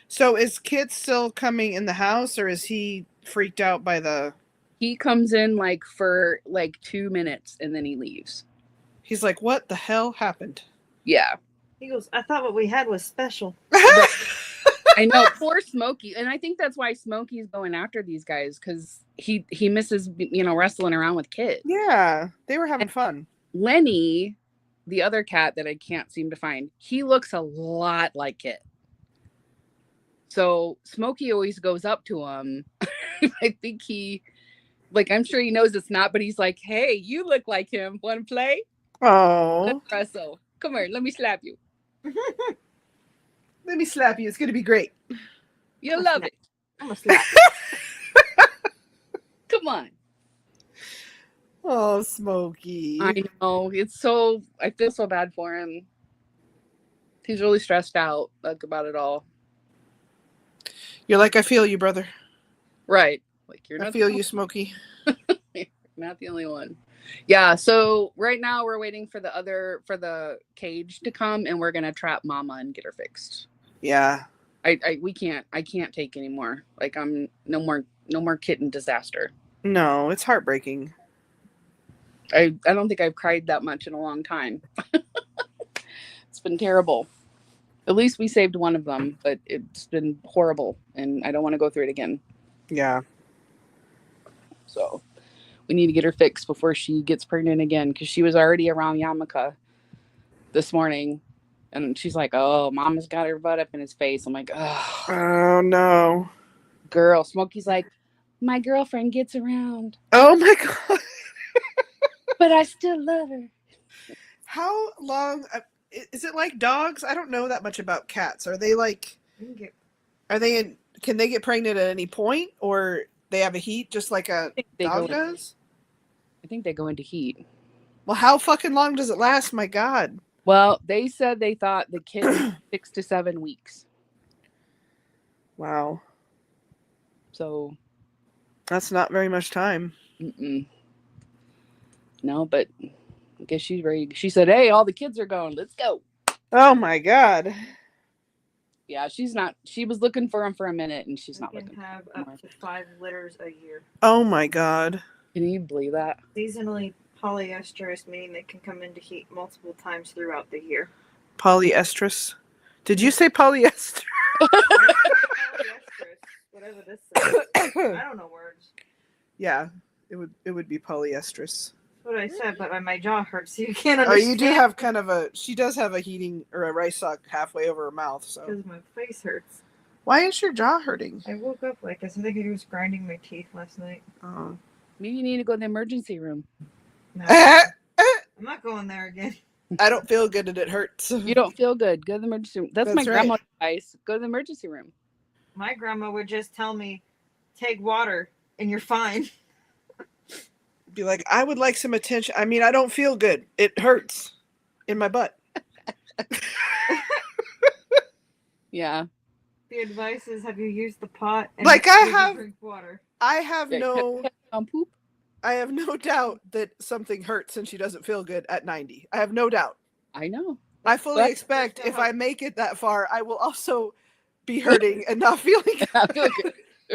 So is Kit still coming in the house, or is he freaked out by the... He comes in like for like 2 minutes and then he leaves. He's like, what the hell happened? Yeah. He goes, I thought what we had was special. I know, poor Smokey. And I think that's why Smokey's going after these guys because he misses, wrestling around with kids. Yeah, they were having fun. Lenny, the other cat that I can't seem to find, he looks a lot like Kit. So Smokey always goes up to him. I think I'm sure he knows it's not, but he's like, hey, you look like him. Want to play? Oh. Let's wrestle. Come here, let me slap you. Let me slap you. It's going to be great. You'll love it. I'm going to slap Come on. Oh, Smokey. I know. I feel so bad for him. He's really stressed out about it all. You're like, I feel you, brother. Right. Like you're I not feel you, Smokey. not the only one. Yeah, so right now we're waiting for the cage to come and we're gonna trap Mama and get her fixed. Yeah. I can't take anymore. Like I'm no more kitten disaster. No, it's heartbreaking. I don't think I've cried that much in a long time. It's been terrible. At least we saved one of them, but it's been horrible, and I don't want to go through it again. Yeah. So we need to get her fixed before she gets pregnant again, because she was already around Yamaka this morning, and she's like, "Oh, Mama's got her butt up in his face." I'm like, "Oh, Oh no. girl." Smokey's like, "My girlfriend gets around, Oh my god. but I still love her." How long is it like dogs? I don't know that much about cats. Are they like can they get pregnant at any point, or they have a heat just like a dog does? I think they go into heat. Well, how fucking long does it last? My god. Well, they said they thought the kid was 6 to 7 weeks. Wow. So That's not very much time. no, but I guess she's ready. She said, "Hey, all the kids are gone. Let's go." Oh my god. Yeah, she's not. She was looking for him for a minute, and she's not Can looking. have for him up to 5 litters a year. Oh my god. Can you believe that? Seasonally polyestrous, meaning they can come into heat multiple times throughout the year. Polyestrous. Did you say polyester? Polyestrous, whatever this says. I don't know words. Yeah, it would be polyestrous. That's what I said, but my jaw hurts, so you can't Oh, understand. you do have kind of a. She does have a heating or a rice sock halfway over her mouth. So Because my face hurts. why is your jaw hurting? I woke up like this. I think I was grinding my teeth last night. Oh. Maybe you need to go to the emergency room. No, I I'm not going there again. don't feel good and it hurts. You don't feel good. Go to the emergency room. That's my That's right. grandma's advice. Go to the emergency room. My grandma would just tell me, take water and you're fine. Be like, I would like some attention. I mean, I don't feel good. It hurts in my butt. Yeah. The advice is, have you used the pot? And Like, I did you have- drink water. I have no. Poop. I have no doubt that something hurts and she doesn't feel good at 90. I have no doubt. I know. I fully But- expect if I make it that far, I will also be hurting and not feeling good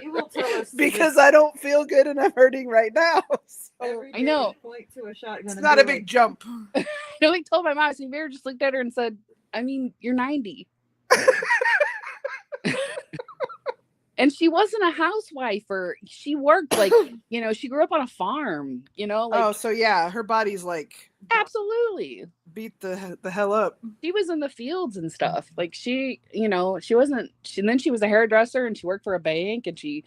You will tell us to because I don't feel good and I'm hurting right now. just So every I day know. Point to a shotgun. it's and not be a big like, jump. I told my mom, I said, "Vera just looked at her and said, I mean, you're 90. And she wasn't a housewife, or she worked like, she grew up on a farm, Oh, so yeah, her body's like absolutely. beat the hell up. She was in the fields and stuff. Like she wasn't, and then she was a hairdresser and she worked for a bank, and she,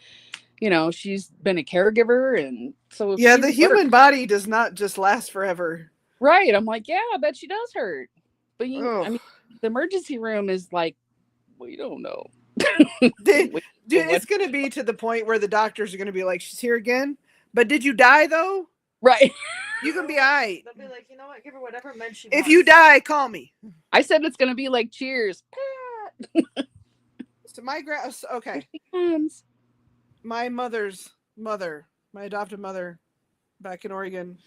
she's been a caregiver. And so Yeah, she the worked. human body does not just last forever. Right. I'm like, yeah, I bet she does hurt. But Ugh. I mean, the emergency room is like, we don't know. Dude, it's going to be to the point where the doctors are going to be like, she's here again. But did you die though? Right. You can be all right. They'll be like, you know what? Give her whatever med she If wants. you die, call me. I said it's going to be like Cheers. So my okay. Hands. My mother's mother, my adopted mother back in Oregon,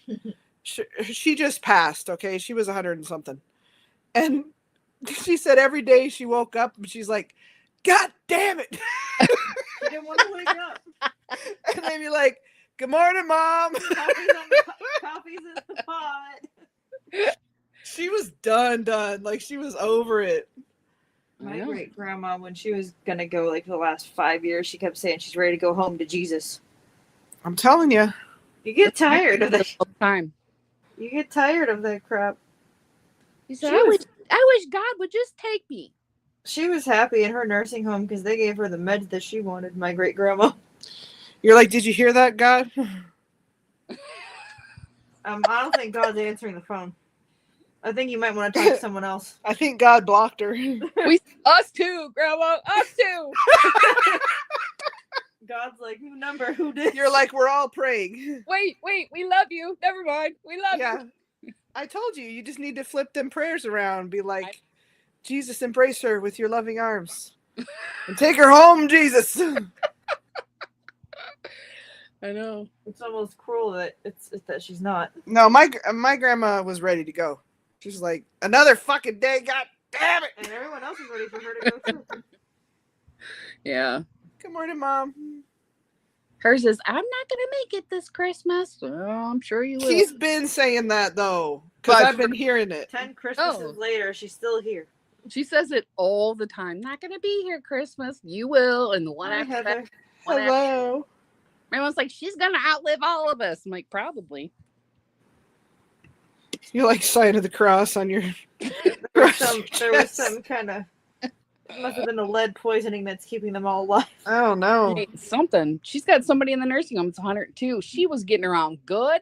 she just passed, okay? She was 100 and something. And she said every day she woke up and she's like, God damn it. She didn't want to wake up. And they'd be like, good morning, Mom. Coffee's in the pot. She was done. Like, she was over it. My Yeah. great grandma, when she was gonna go like for the last 5 years, she kept saying she's ready to go home to Jesus. I'm telling you. You get tired of that. All the time. You get tired of that crap. He said, She I was- wish God would just take me. She was happy in her nursing home because they gave her the meds that she wanted. My great grandma. You're like, did you hear that, God? I don't think God's answering the phone. I think you might want to talk to someone else. I think God blocked her. Us too, Grandma. Us too. God's like, new number, who did? You're like, we're all praying. Wait. We love you. Never mind. We love Yeah. you. I told you, you just need to flip them prayers around. Be like, Jesus, embrace her with your loving arms. And take her home, Jesus. I know. It's almost cruel that it's that she's not. No, my grandma was ready to go. She's like, another fucking day, God damn it. And everyone else is ready for her to go too. Yeah. Good morning, Mom. Hers is, I'm not going to make it this Christmas. Well, I'm sure you will. She's been saying that, though, because But- I've been hearing it. 10 Christmases Oh. later, she's still here. She says it all the time. Not gonna be here Christmas. You will. And the one Hi, after Heather. that. One after Hello. everyone's like, she's gonna outlive all of us. I'm like, probably. You're like sign of the cross on your. There was some kind of. It must have been a lead poisoning that's keeping them all alive. I don't know. Hey, something. She's got somebody in the nursing home. It's 102. She was getting around good.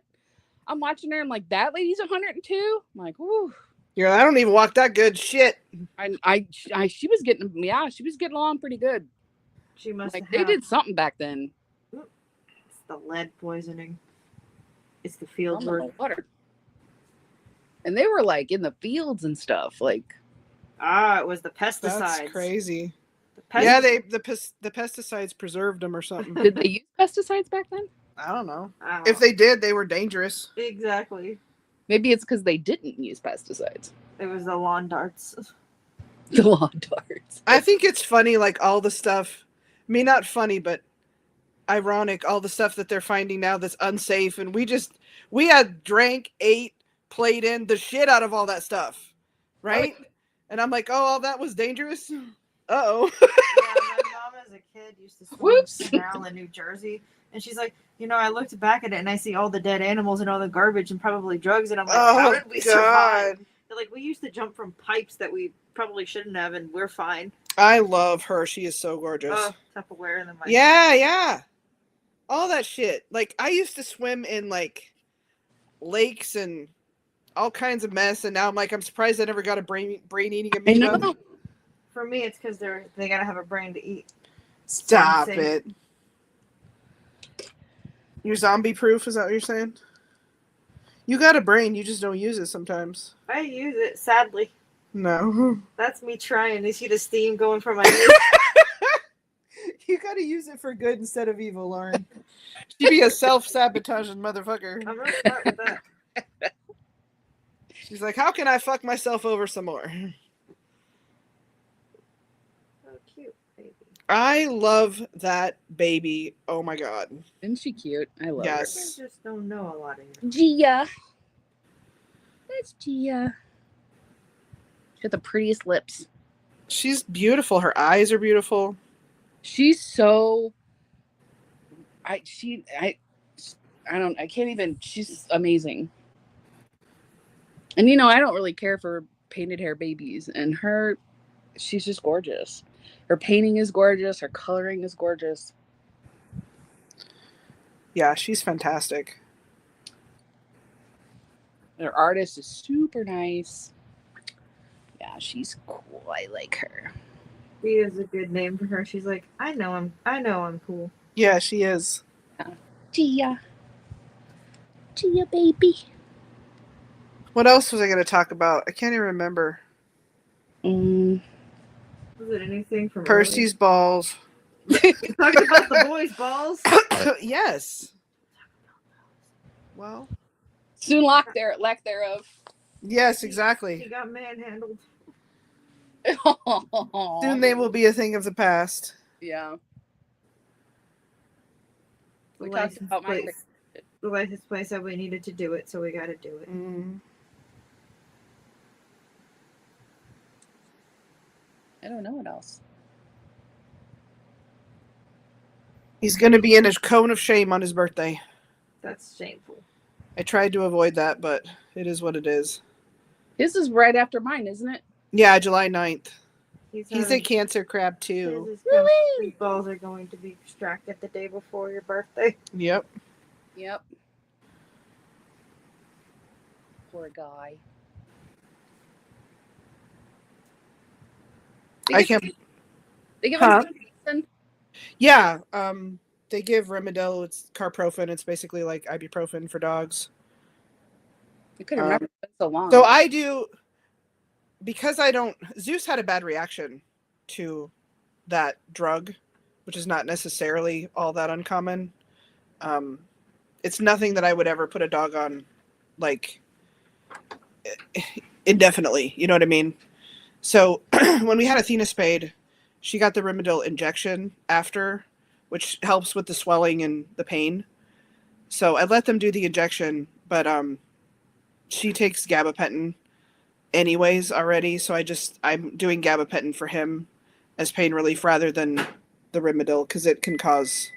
I'm watching her. I'm like, that lady's 102. I'm like, whoo. Yeah, I don't even walk that good. Shit. She was getting, she was getting along pretty good. She must Like have. they did something back then. It's the lead poisoning. It's the fields I'm in work. the water. And they were like in the fields and stuff. Like, It was the pesticides. That's crazy. The Yeah, the pesticides preserved them or something. did they use pesticides back then? I don't know. I don't If know. they did, they were dangerous. Exactly. Maybe it's because they didn't use pesticides. It was the lawn darts. The lawn darts. I think it's funny, like all the stuff. I mean, not funny, but ironic. All the stuff that they're finding now that's unsafe, and we had drank, ate, played in the shit out of all that stuff, right? And I'm like, oh, all that was dangerous. Uh-oh. Yeah, my mom as a kid used to swim Whoops. in the canal in New Jersey, and she's like, I looked back at it and I see all the dead animals and all the garbage and probably drugs, and I'm like, how did we survive? They're like, we used to jump from pipes that we probably shouldn't have, and we're fine. I love her. She is so gorgeous. Tupperware and then my Yeah. All that shit. Like, I used to swim in, like, lakes and all kinds of mess, and now I'm like, I'm surprised I never got a brain-eating I amoeba. know. For me, it's because they gotta have a brain to eat. Stop Something. it. You're zombie-proof, is that what you're saying? You got a brain, you just don't use it sometimes. I use it, sadly. No. That's me trying. You see the steam going from my ears? You gotta use it for good instead of evil, Lauren. She'd be a self-sabotaging motherfucker. I'm really smart with that. She's like, how can I fuck myself over some more? Oh, cute baby. I love that baby. Oh my god. Isn't she cute? I love Yes. I just don't know a lot of her. you. Gia. That's Gia. She got the prettiest lips. She's beautiful. Her eyes are beautiful. She's so. I can't even. She's amazing. And I don't really care for painted hair babies, and she's just gorgeous. Her painting is gorgeous. Her coloring is gorgeous. Yeah, she's fantastic. Her artist is super nice. Yeah, she's cool. I like her. She is a good name for her. She's like, I know I'm cool. Yeah, she is. Gia, baby. What else was I going to talk about? I can't even remember. Was it anything from Percy's balls. Talking about the boys' balls? Yes. Well. Soon lack thereof. Yes, exactly. He got manhandled. Soon they will be a thing of the past. Yeah. The We talked about my license plate said we needed to do it, so we got to do it. I don't know what else. He's going to be in a cone of shame on his birthday. That's shameful. I tried to avoid that, but it is what it is. This is right after mine, isn't it? Yeah, July 9th. He's a a cancer crab, too. His balls are going to be extracted the day before your birthday. Yep. Yep. Poor guy. I can't. They give Huh? us medicine. Yeah, they give Rimadyl. It's carprofen. It's basically like ibuprofen for dogs. I couldn't remember. It's been so long. So I do, because I don't. Zeus had a bad reaction to that drug, which is not necessarily all that uncommon. It's nothing that I would ever put a dog on, like, indefinitely. You know what I mean? So when we had Athena spayed, she got the Rimadyl injection after, which helps with the swelling and the pain. So I let them do the injection, but she takes gabapentin anyways already, so I'm doing gabapentin for him as pain relief rather than the Rimadyl because it can cause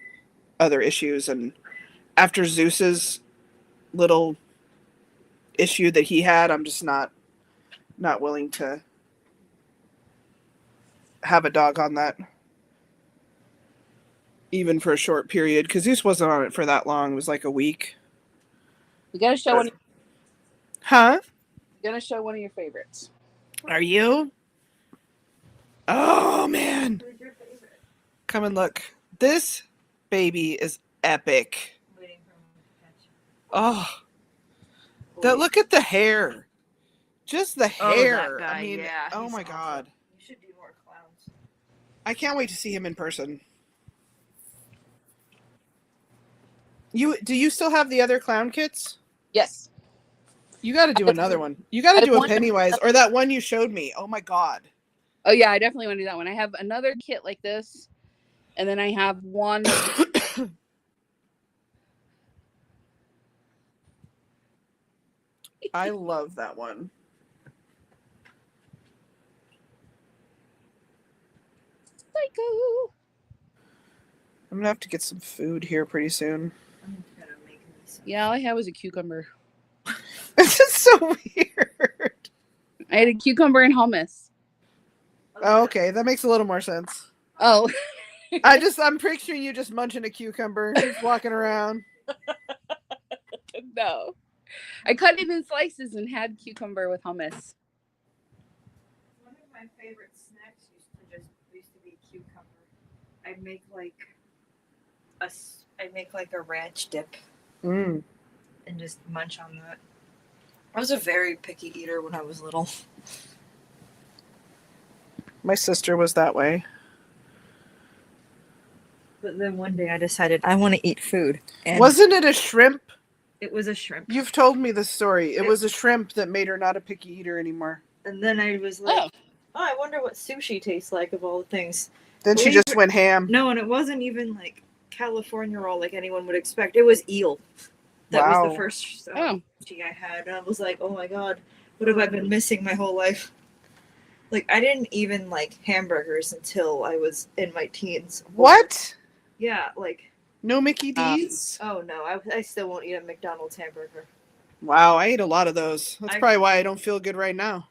other issues. And after Zeus's little issue that he had, I'm just not willing to have a dog on that even for a short period because Zeus wasn't on it for that long. It was like a week. We gotta show one. Huh? Gonna show one of your favorites. Are you? Oh man. Who's your favorite? Come and look. This baby is epic. Waiting for him to catch. Oh, look at the hair. Just the Oh, that hair. guy, I mean, yeah, oh he's my awesome. god. You should do more clowns. I can't wait to see him in person. Do you still have the other clown kits? Yes. You got to do another one. You got to do a want- Pennywise or that one you showed me. Oh my god. Oh yeah, I definitely want to do that one. I have another kit like this, and then I have one. I love that one. Psycho. I'm gonna have to get some food here pretty soon. I'm gonna make me some. Yeah, all I had was a cucumber. This is so weird. I had a cucumber and hummus. Oh, okay, that makes a little more sense. Oh. I'm picturing you just munching a cucumber, just walking around. No. I cut it in slices and had cucumber with hummus. One of my favorite snacks used to be cucumber. I'd make like a ranch dip Mm. and just munch on that. I was a very picky eater when I was little. My sister was that way. But then one day I decided I want to eat food. And Wasn't it a shrimp? it was a shrimp. You've told me the story. It was a shrimp that made her not a picky eater anymore. And then I was like, oh, I wonder what sushi tastes like of all the things. Then she just went ham. No, and it wasn't even like California roll like anyone would expect. It was eel. That was Wow. the first Oh. sushi I had. And I was like, oh my god, what have I been missing my whole life? Like, I didn't even like hamburgers until I was in my teens. What? Yeah, like, No Mickey D's? oh no, I still won't eat a McDonald's hamburger. Wow, I ate a lot of those. That's I- probably why I don't feel good right now.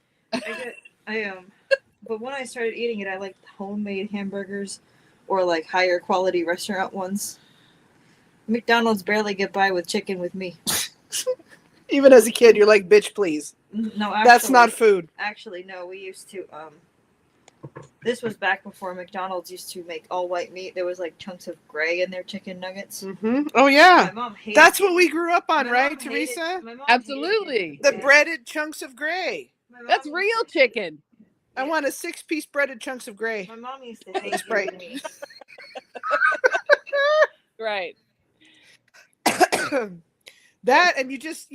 But when I started eating it, I liked homemade hamburgers or like higher quality restaurant ones. McDonald's barely get by with chicken with me. Even as a kid, you're like, bitch, please. No, actually, That's not food. Actually, no, we used to. This was back before McDonald's used to make all white meat. There was like chunks of gray in their chicken nuggets. Mm-hmm. Oh, yeah. My mom hated. That's what we grew up on, my right, mom hated- Teresa? my mom Absolutely. hated The it. breaded chunks of gray. My mom That's used real to- chicken. I want a 6-piece breaded chunks of gray. My mom used to hate Sprite. meat. Right. That, and you just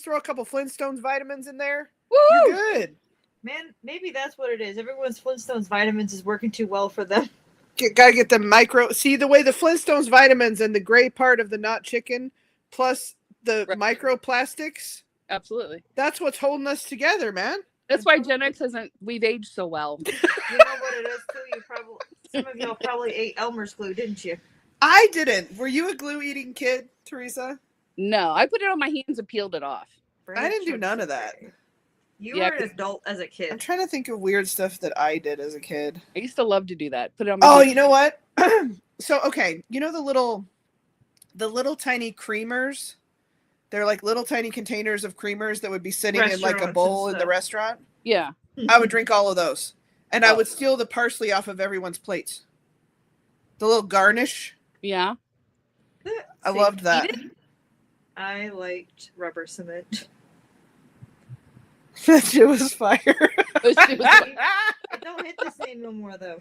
throw a couple Flintstones vitamins in there. Woo! You're good. Man, maybe that's what it is. Everyone's Flintstones vitamins is working too well for them. Gotta get the micro. See the way the Flintstones vitamins and the gray part of the not chicken, plus the Right. microplastics. Absolutely. That's what's holding us together, man. That's why Gen X hasn't. We've aged so well. You know what it is too. Some of y'all probably ate Elmer's glue, didn't you? I didn't. Were you a glue eating kid, Teresa? No, I put it on my hands and peeled it off. I didn't do none of that. You Yeah, were an 'cause- adult as a I'm kid. trying to think of weird stuff that I did as a kid. I used to love to do that. Put it on my Oh, hands. you know what? So okay, you know the little tiny creamers? They're like little tiny containers of creamers that would be sitting in like Restaurants a and bowl in the stuff. restaurant. Yeah. I would drink all of those. And I Oh. would steal the parsley off of everyone's plates. The little garnish. Yeah. I See, loved that. I liked rubber cement. That shit was fire. Those shit was- It don't hit the same no more though.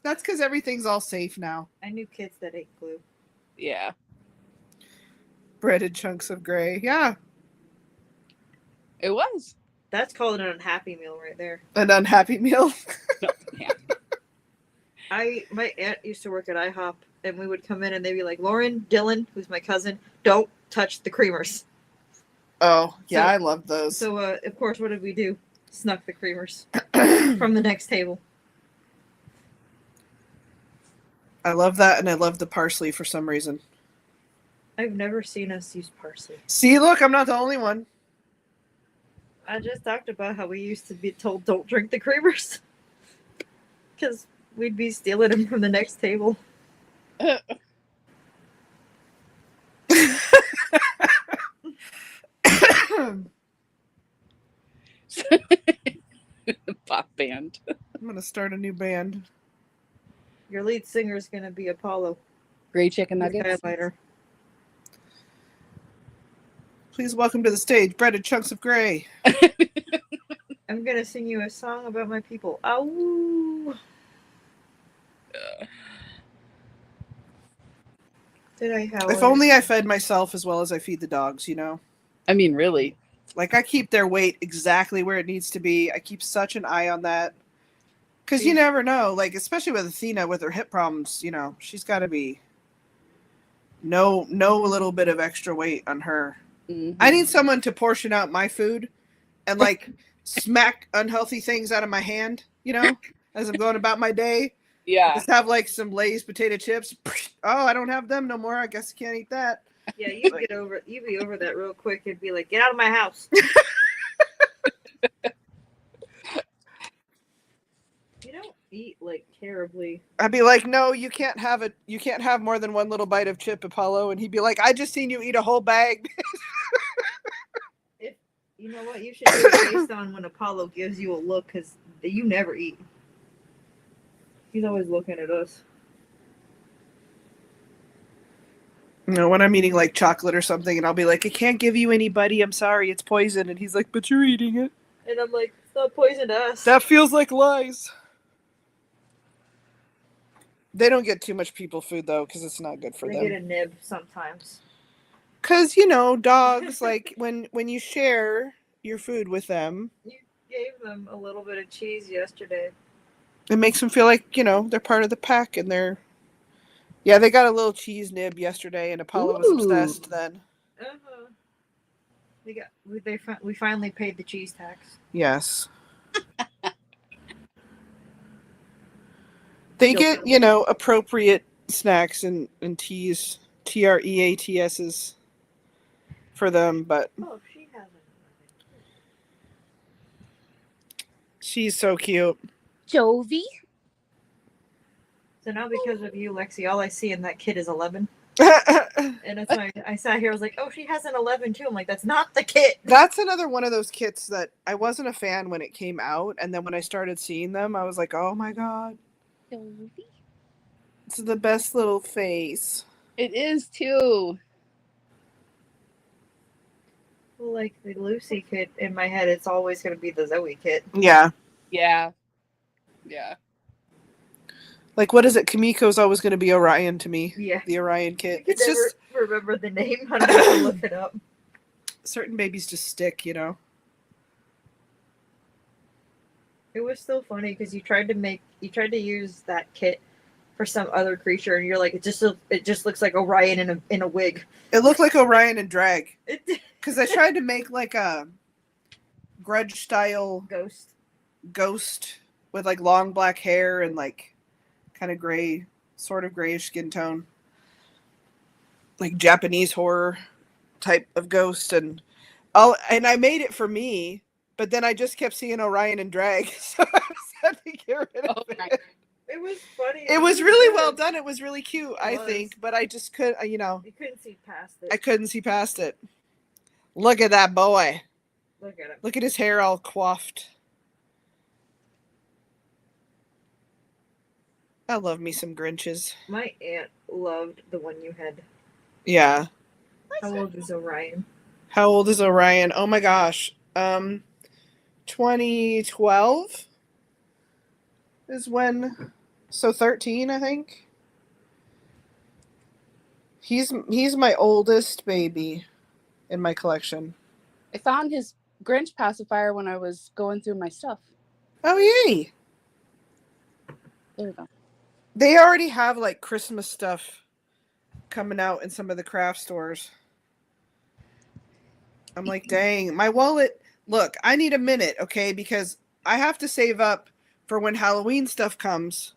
That's because everything's all safe now. I knew kids that ate glue. yeah. Breaded chunks of gray. Yeah. It was. That's called an unhappy meal right there. An unhappy meal. Yeah. My aunt used to work at IHOP, and we would come in, and they'd be like, "Lauren, Dylan, who's my cousin, don't touch the creamers." Oh, yeah, So- I love those. So, of course, what did we do? Snuck the creamers from the next table. I love that, and I love the parsley for some reason. I've never seen us use parsley. See, look, I'm not the only one. I just talked about how we used to be told don't drink the creamers because we'd be stealing them from the next table. Pop band. I'm gonna start a new band. Your lead singer is going to be Apollo. Gray chicken the nuggets. Skylighter. Please welcome to the stage, Breaded Chunks of Gray. I'm going to sing you a song about my people. Ow! Did I howl? If only I fed myself as well as I feed the dogs, you know? I mean, really. Like, I keep their weight exactly where it needs to be. I keep such an eye on that. Because you never know. Like, especially with Athena with her hip problems, you know, she's got to be no little bit of extra weight on her. Mhm. I need someone to portion out my food and, like, smack unhealthy things out of my hand, you know, as I'm going about my day. Yeah. Just have, like, some Lay's potato chips. Oh, I don't have them no more. I guess I can't eat that. Yeah, you'd be over that real quick. It'd be like, get out of my house. You don't eat like terribly. I'd be like, no, you can't have it. You can't have more than one little bite of chip, Apollo. And he'd be like, I just seen you eat a whole bag. You know what? You should do it based on when Apollo gives you a look, because you never eat. He's always looking at us. You know, when I'm eating like chocolate or something, and I'll be like, I can't give you any, buddy. I'm sorry, it's poison. And he's like, but you're eating it. And I'm like, it's not poison to us. That feels like lies. They don't get too much people food though, because it's not good for they them. get a nib sometimes. Because you know, dogs like when you share your food with them, You gave them a little bit of cheese yesterday. it makes them feel like you know they're part of the pack, and they're. Yeah, they got a little cheese nib yesterday, and Apollo was Ooh. obsessed then. We finally paid the cheese tax. Yes. They get, you know, appropriate snacks and teas, TREATSs for them, but Oh, she hasn't. she's so cute. Jovi. So now because of you, Lexi, all I see in that kid is 11. And that's why I sat here. I was like, "Oh, she has an 11 too." I'm like, "That's not the kid." That's another one of those kits that I wasn't a fan when it came out, and then when I started seeing them, I was like, "Oh my god, Jovi. it's the best little face." It is too. Well, like the Lucy kid in my head, it's always going to be the Zoe kid. Yeah. Yeah. Yeah. Like, what is it? Kamiko's always going to be Orion to me. Yeah. The Orion kit. I could It's never just remember the name. I'm going to look it up. certain babies just stick, you know. It was still funny because you tried to use that kit for some other creature, and you're like, it just looks like Orion in a wig. It looked like Orion in drag. It did. Because I tried to make like a grudge style ghost with like long black hair and like kind of gray, sort of grayish skin tone. Like Japanese horror type of ghost. And I made it for me, but then I just kept seeing Orion in drag. So I had to get rid of it. It was funny. It was really well done. It was really cute, I think. But I just couldn't, you know. You couldn't see past it. I couldn't see past it. Look at that boy. Look at him. Look at his hair all coiffed. I love me some Grinches. My aunt loved the one you had. Yeah. How old is Orion? How old is Orion? Oh my gosh. 2012 is when. So 13, I think. He's my oldest baby in my collection. I found his Grinch pacifier when I was going through my stuff. Oh yay! There we go. They already have like Christmas stuff coming out in some of the craft stores. I'm like, dang, my wallet. Look, I need a minute, okay? Because I have to save up for when Halloween stuff comes.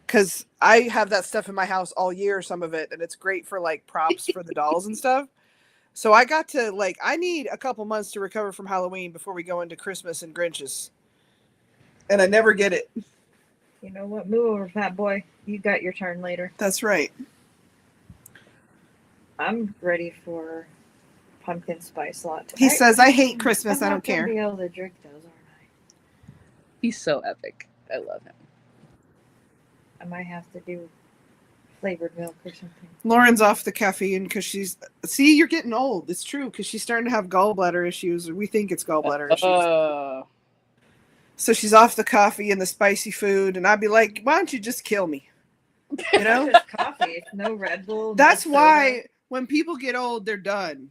Because I have that stuff in my house all year, some of it, and it's great for like props for the dolls and stuff. So I got to like, I need a couple months to recover from Halloween before we go into Christmas and Grinches. And I never get it. You know what? Move over, fat boy. You got your turn later. That's right. I'm ready for pumpkin spice latte. He says, I hate Christmas. I'm I not don't gonna care. be able to drink those, aren't He's so epic. I love him. I? I might have to do flavored milk or something. Lauren's off the caffeine because see, you're getting old. It's true because she's starting to have gallbladder issues, or we think it's gallbladder issues. So she's off the coffee and the spicy food, and I'd be like, why don't you just kill me? You know? Just coffee, no Red Bull. That's no why soda. when people get old, they're done.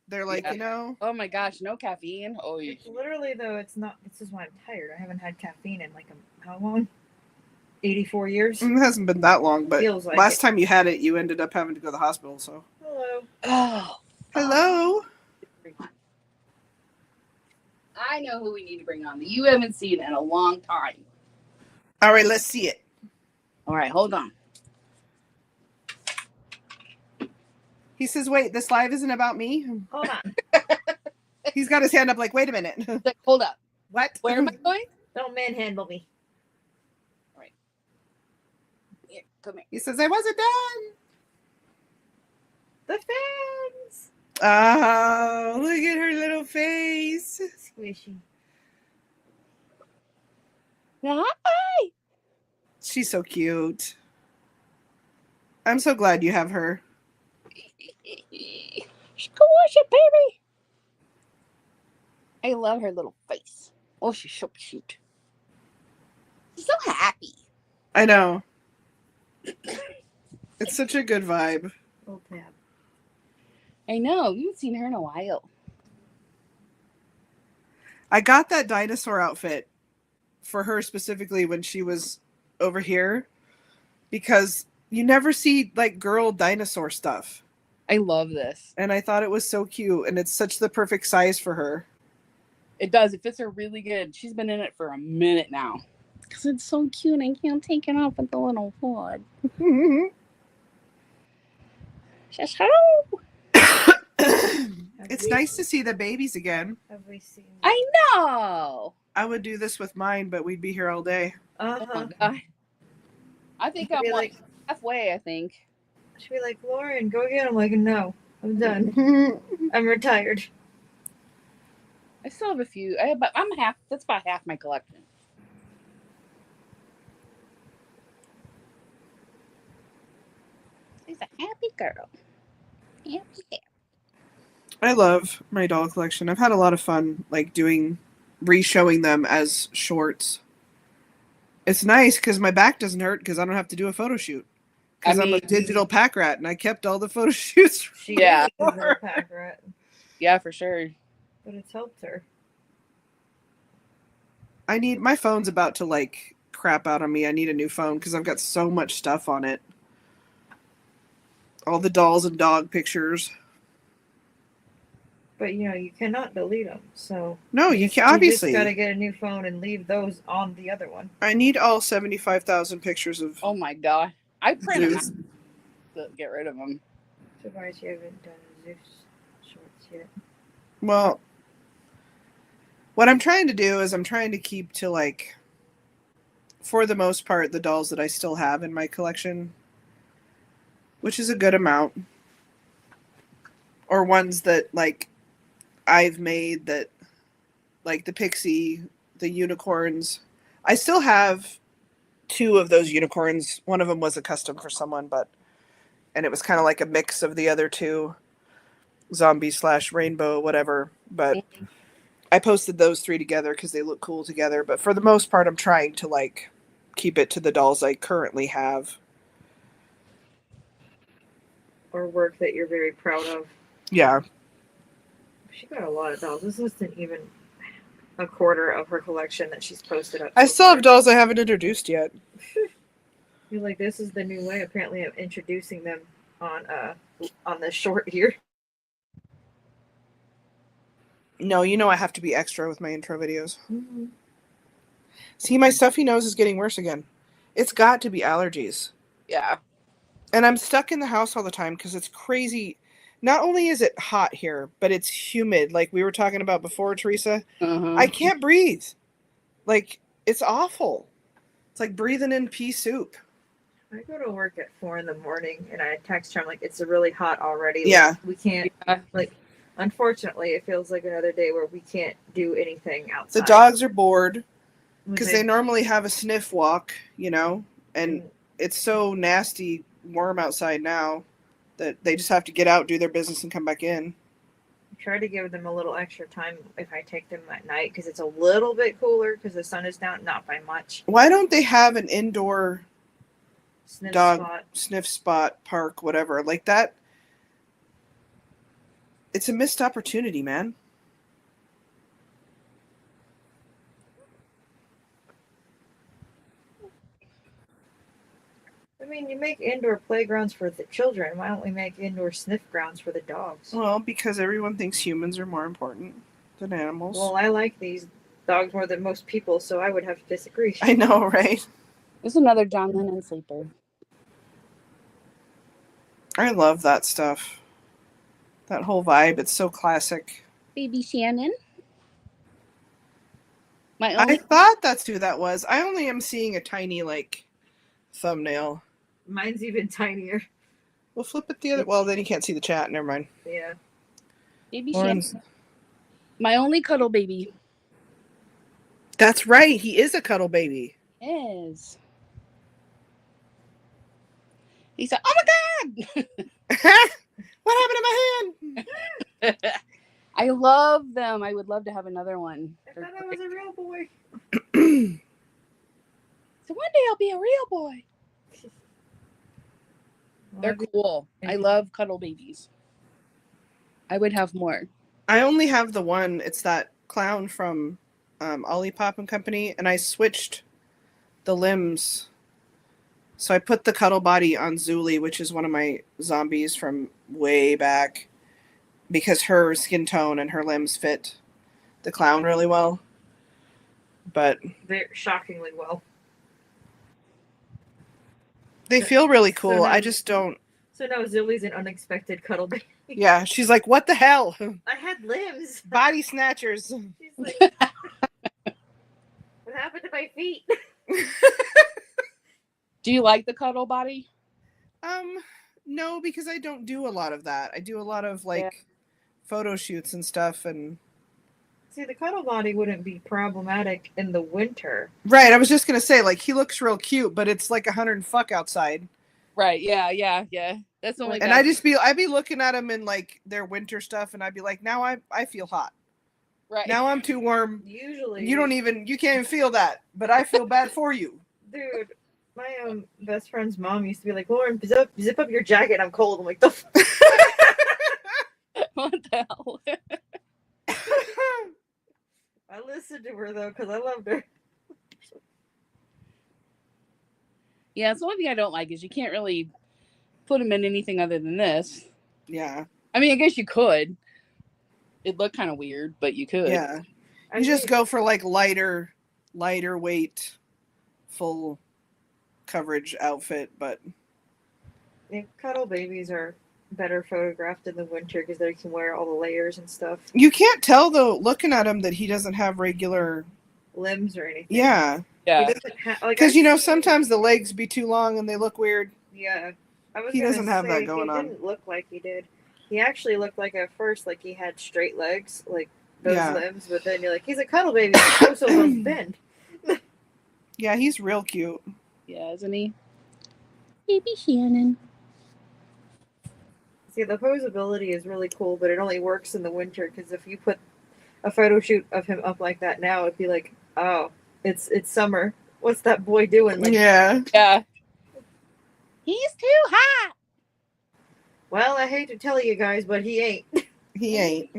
They're like, Yeah. you know? Oh my gosh, no caffeine. Oh, It's literally though. It's not. This is why I'm tired. I haven't had caffeine in like how long? 84 years. It hasn't been that long, but Feels like last it. time you had it, you ended up having to go to the hospital. So, Hello. oh. hello. I know who we need to bring on that you haven't seen in a long time. All right, let's see it. All right, hold on. He says, wait, this live isn't about me. Hold on. He's got his hand up like, wait a minute. Like, hold up. What? Where am I going? Don't manhandle me. Here, come here. He says, I wasn't done. The fans. Oh, look at her little face. Squishy. Hi. She's so cute. I'm so glad you have her. Squish it, baby. I love her little face. Oh, she's so cute. She's so happy. I know. It's such a good vibe. Old tab. I know. We haven't seen her in a while. I got that dinosaur outfit for her specifically when she was over here because you never see like girl dinosaur stuff. I love this. And I thought it was so cute and it's such the perfect size for her. It does. It fits her really good. She's been in it for a minute now. Because it's so cute. I can't take it off with the little hood. Just hello. It's nice to see the babies again. Have we seen? I know. I would do this with mine, but we'd be here all day. Oh my God. I think I'm like halfway, I think. Should be like, Lauren, go get him. Like, no, I'm done. I'm retired. I still have a few. I'm half. That's about half my collection. She's a happy girl. Happy. I love my doll collection. I've had a lot of fun like re-showing them as shorts. It's nice because my back doesn't hurt because I don't have to do a photo shoot. Because I'm a digital pack rat and I kept all the photo shoots. Yeah. She's a pack rat. Yeah, for sure. But it's helped her. My phone's about to like crap out on me. I need a new phone because I've got so much stuff on it. All the dolls and dog pictures. But you cannot delete them. So no, you can't. Obviously, you just gotta get a new phone and leave those on the other one. I need all 75,000 pictures of. Oh my God! I printed Zeus. them to get rid of them. Surprised you haven't done Zeus shorts yet. Well, what I'm trying to do is I'm trying to keep to like, for the most part, the dolls that I still have in my collection, which is a good amount, or ones that like I've made that, like the pixie, the unicorns. I still have 2 of those unicorns. One of them was a custom for someone, and it was kind of like a mix of the other 2, zombie/rainbow, whatever. But I posted those 3 together because they look cool together. But for the most part, I'm trying to like keep it to the dolls I currently have. Or work that you're very proud of. Yeah. She got a lot of dolls. This isn't even a quarter of her collection that she's posted up. I still have dolls I haven't introduced yet. You're like, this is the new way, apparently, of introducing them on the short here. No, you know I have to be extra with my intro videos. Mm-hmm. See, my stuffy nose is getting worse again. It's got to be allergies. Yeah. And I'm stuck in the house all the time because it's crazy. Not only is it hot here, but it's humid. Like we were talking about before, Teresa. Uh-huh. I can't breathe. Like, it's awful. It's like breathing in pea soup. I go to work at 4 in the morning and I text her. I'm like, it's really hot already. Like, Yeah. we can't, Yeah. like, unfortunately, it feels like another day where we can't do anything outside. The dogs are bored because They- they normally have a sniff walk, you know, and it's so nasty warm outside now that they just have to get out, do their business, and come back in. try to give them a little extra time if I take them at night because it's a little bit cooler because the sun is down, not by much. Why don't they have an indoor Sniff dog spot. sniff spot, park, whatever? Like that. It's a missed opportunity, man. I mean, you make indoor playgrounds for the children. Why don't we make indoor sniff grounds for the dogs? Well, because everyone thinks humans are more important than animals. Well, I like these dogs more than most people, so I would have to disagree. I know, right? There's another John Lennon sleeper. I love that stuff. That whole vibe. It's so classic. Baby Shannon. My I only thought that's who that was. I only am seeing a tiny, like, thumbnail. Mine's even tinier. We'll flip it the other. Well, then you can't see the chat. Never mind. Yeah. Baby Shannon. Lauren's... My only cuddle baby. That's right. He is a cuddle baby. Is. He said, "Oh my God!" What happened to my hand? I love them. I would love to have another one. I thought I was a real boy. So one day I'll be a real boy. They're cool. I love cuddle babies. I would have more. I only have the one. It's that clown from Ollie Pop and Company, and I switched the limbs. So I put the cuddle body on Zuli, which is one of my zombies from way back, because her skin tone and her limbs fit the clown really well. But They're shockingly well. they feel really cool. So now- I just don't. So now Zilly's an unexpected cuddle baby. Yeah, she's like, what the hell? I had limbs. Body snatchers. She's like, what happened to my feet? Do you like the cuddle body? No, because I don't do a lot of that. I do a lot of like photo shoots and stuff, and See, the cuddle body wouldn't be problematic in the winter. right. I was just gonna say, like, he looks real cute, but it's like 100 and fuck outside, Right. Yeah. That's the only. and I'd be looking at them in like their winter stuff, and I'd be like, now I feel hot. right. Now I'm too warm. Usually, You can't even feel that, but I feel bad for you. dude. My best friend's mom used to be like, Lauren, zip up your jacket. I'm cold. I'm like, the. What the hell? I listened to her though because I loved her. Yeah, it's the only thing I don't like is you can't really put them in anything other than this. Yeah, I mean, I guess you could. It'd look kind of weird, but you could. yeah. You just go for like lighter weight, full coverage outfit, but Cuddle babies are better photographed in the winter because they can wear all the layers and stuff, you can't tell though looking at him that he doesn't have regular. limbs or anything. Yeah, He Yeah. doesn't like because you know sometimes the legs be too long and they look weird. Yeah, I was. He gonna doesn't have that say, going on. He didn't look like he did. He actually looked like at first like he had straight legs, like those Yeah. limbs. But then you're like, he's a cuddle baby. His torso don't bend. Yeah, he's real cute. Yeah, isn't he? Baby Shannon. See, the posability is really cool, but it only works in the winter because if you put a photo shoot of him up like that now, it'd be like, oh, it's summer. What's that boy doing? Like, Yeah, Yeah. He's too hot. well, I hate to tell you guys, but he ain't. he ain't.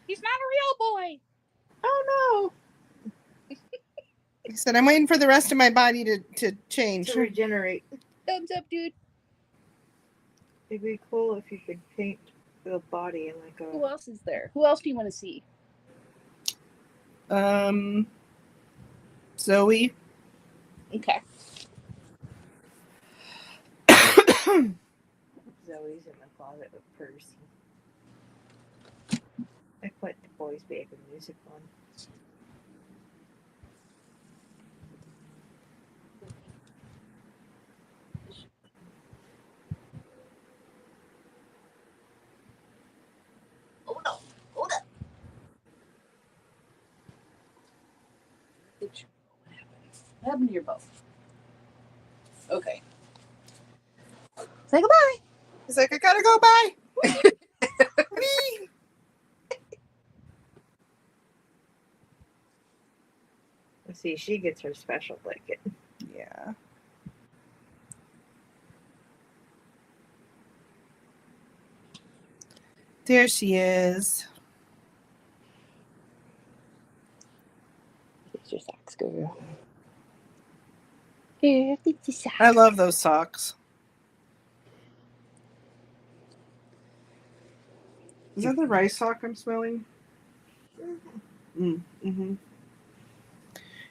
He's not a real boy. Oh He said, "I'm waiting for the rest of my body to no, change." to regenerate. Thumbs up, dude. It'd be cool if you could paint the body and like Who a. else is there? Who else do you want to see? Zoe. Okay. Zoe's in the closet with Percy. I put the boys' baby music on. Hold on. Hold up. What happened to your bow? Okay. Say goodbye. He's like, I gotta go. Bye. Wee. Let's see, she gets her special blanket. Yeah. There she is. It's your socks, girl. Here, it's your socks. I love those socks. Is that the rice sock I'm smelling? Mm-hmm.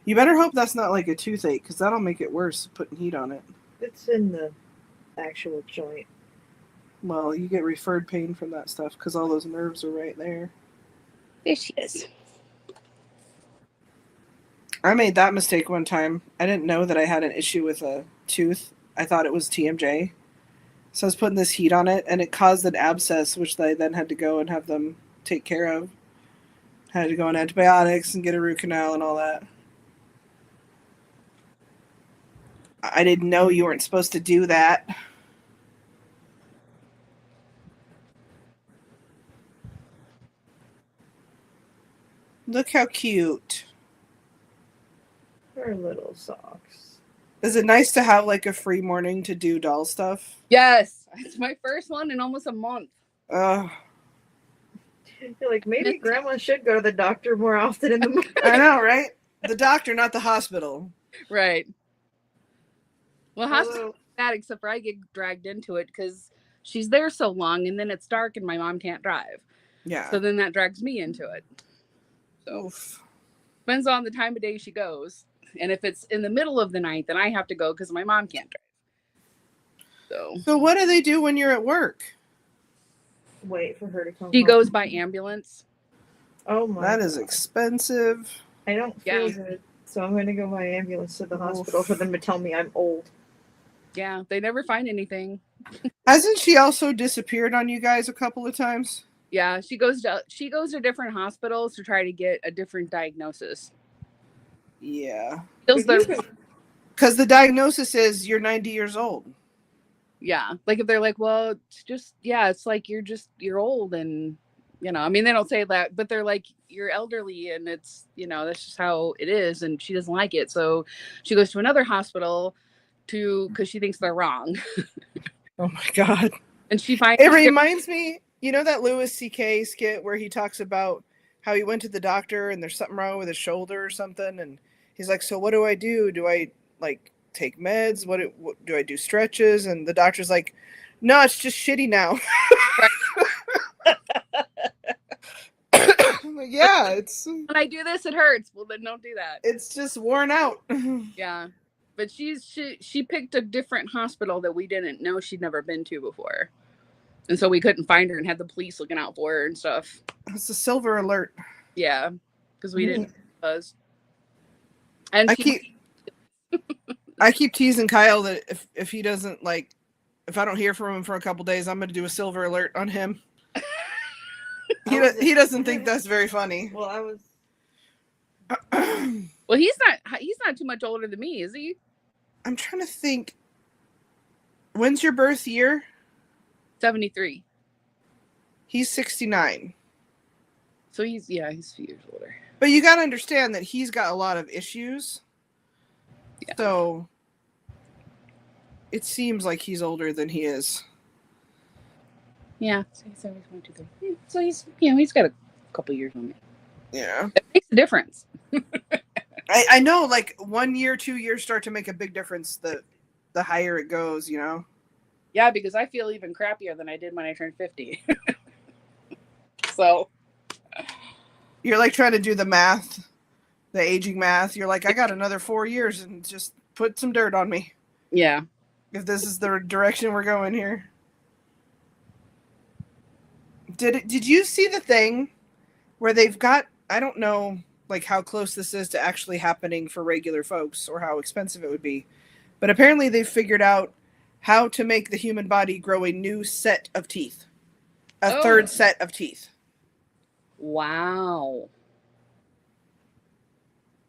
You better hope that's not like a toothache, because that'll make it worse putting heat on it. It's in the actual joint. Well, you get referred pain from that stuff because all those nerves are right there. There she is. I made that mistake one time. I didn't know that I had an issue with a tooth. I thought it was TMJ. So I was putting this heat on it, and it caused an abscess, which I then had to go and have them take care of. Had to go on antibiotics and get a root canal and all that. I didn't know you weren't supposed to do that. Look how cute. Her little socks. Is it nice to have like a free morning to do doll stuff? Yes. It's my first one in almost a month. Ugh. You're like, maybe Grandma should go to the doctor more often in the morning. I know, right? The doctor, not the hospital. Right. Well, hospital Although, is bad, except for I get dragged into it because she's there so long, and then it's dark, and my mom can't drive. Yeah. So then that drags me into it. So Oof. depends on the time of day she goes. And if it's in the middle of the night, then I have to go because my mom can't drive. So what do they do when you're at work? wait for her to come She home. goes by ambulance. Oh my That is God. expensive. I don't feel Yeah. good, so I'm going to go by ambulance to the hospital for them to tell me I'm old. Yeah, they never find anything. Hasn't she also disappeared on you guys a couple of times? Yeah, she goes to different hospitals to try to get a different diagnosis. Yeah. Because the diagnosis is you're 90 years old. Yeah, like if they're like, well, it's just, yeah, it's like you're old, and I mean, they don't say that, but they're like, you're elderly, and it's, that's just how it is, and she doesn't like it, so she goes to another hospital because she thinks they're wrong. Oh my God. And she finds it reminds me, that Louis C.K. skit where he talks about how he went to the doctor and there's something wrong with his shoulder or something, and he's like, so what do I do? Do I like take meds? What do I do, stretches? And the doctor's like, no, it's just shitty now. Like, yeah, it's when I do this, it hurts. Well, then don't do that. It's just worn out. Yeah, but she picked a different hospital that we didn't know she'd never been to before, and so we couldn't find her and had the police looking out for her and stuff. It's a silver alert. Yeah, because we didn't buzz. And I keep teasing Kyle that if he doesn't if I don't hear from him for a couple days, I'm going to do a silver alert on him. He doesn't think that's very funny. Well, I was. Well, he's not too much older than me, is he? I'm trying to think. When's your birth year? 73. He's 69. So he's a few years older. But you got to understand that he's got a lot of issues. Yeah. So it seems like he's older than he is. Yeah. So he's 73. So he's got a couple years on me. Yeah. It makes a difference. I know, 1 year, 2 years start to make a big difference the higher it goes, Yeah, because I feel even crappier than I did when I turned 50. So You're like trying to do the math, the aging math. You're like, I got another 4 years and just put some dirt on me. yeah. If this is the direction we're going here. Did you see the thing where they've got, I don't know like how close this is to actually happening for regular folks or how expensive it would be, but apparently they've figured out how to make the human body grow a new set of teeth. A third set of teeth. Wow.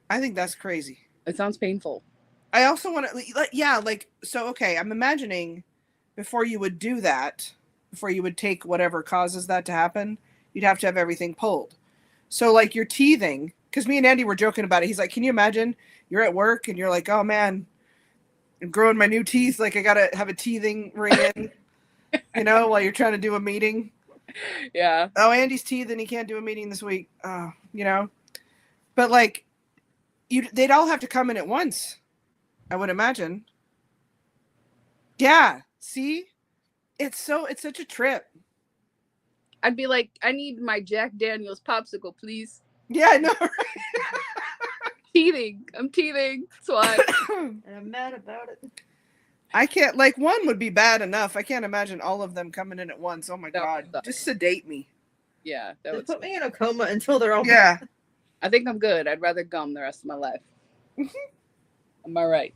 I think that's crazy. It sounds painful. I also want to, yeah, like, so, okay, I'm imagining before you would do that, before you would take whatever causes that to happen, you'd have to have everything pulled. So, like, you're teething, because me and Andy were joking about it. He's like, can you imagine you're at work and you're like, oh man, I'm growing my new teeth. Like, I got to have a teething ring in, you know, while you're trying to do a meeting. Yeah. Oh, Andy's teething. He can't do a meeting this week. You know, but like, they'd all have to come in at once, I would imagine. Yeah. See, it's such a trip. I'd be like, I need my Jack Daniels popsicle, please. Yeah, I know. Teething. I'm teething. That's why. And I'm mad about it. I can't, like, one would be bad enough. I can't imagine all of them coming in at once. Oh my God. Just sedate me. Yeah. That Just would put me in a coma until they're all Yeah. I think I'm good. I'd rather gum the rest of my life. Am I right?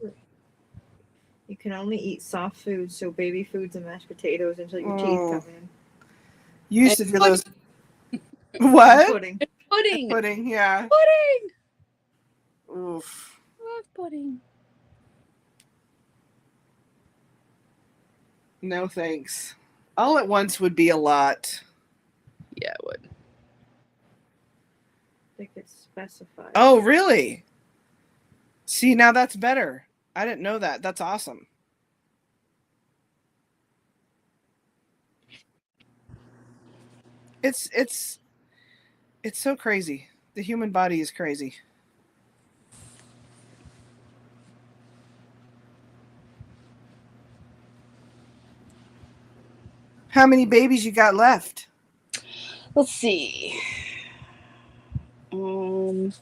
You can only eat soft foods, so baby foods and mashed potatoes until your Oh. teeth come in. You used to And do those. What? Pudding. Pudding. Pudding, yeah. Pudding. Oof. Love pudding. No thanks. All at once would be a lot. Yeah, it would. They could specify. Oh, really? See, now that's better. I didn't know that. That's awesome. It's so crazy. The human body is crazy. How many babies you got left? Let's see. 1,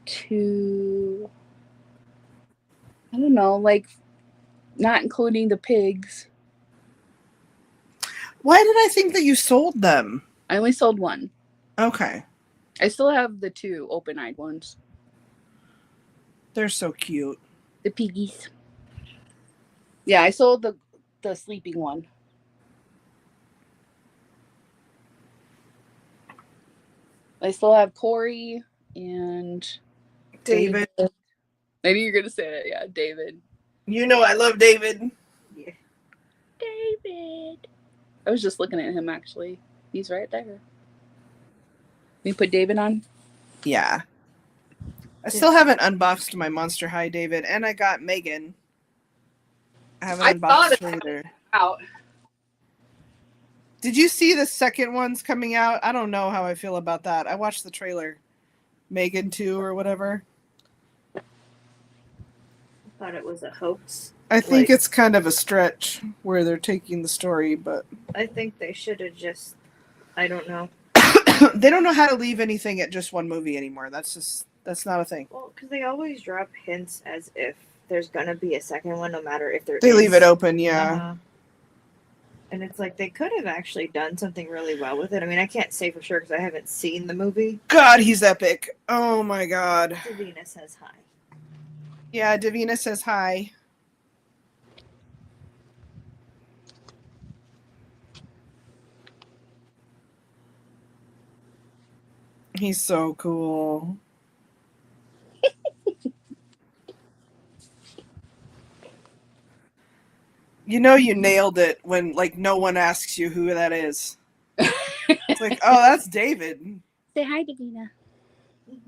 2. I don't know, like not including the pigs. Why did I think that you sold them? I only sold one. Okay. I still have the 2 open-eyed ones. They're so cute. The piggies. Yeah, I sold the sleeping one. I still have Corey and David. I knew you were gonna say that. Yeah, David. You know I love David. Yeah. David. I was just looking at him actually. He's right there. You put David on? Yeah. I still haven't unboxed my Monster High David, and I got Megan. I haven't I unboxed thought her either. Out. Did you see the second one's coming out? I don't know how I feel about that. I watched the trailer. Megan 2 or whatever. I thought it was a hoax. I think Like- it's kind of a stretch where they're taking the story, but I think they should have just. I don't know. they don't know how to leave anything at just one movie anymore. That's not a thing. Well, because they always drop hints as if there's gonna be a second one, no matter if there They is. leave it open, yeah. Uh-huh. And it's like they could have actually done something really well with it. I mean, I can't say for sure because I haven't seen the movie. God, he's epic. Oh my God. Davina says hi. Yeah, Davina says hi. He's so cool. You know you nailed it when like no one asks you who that is. It's like, oh, that's David. Say hi, Davina. Be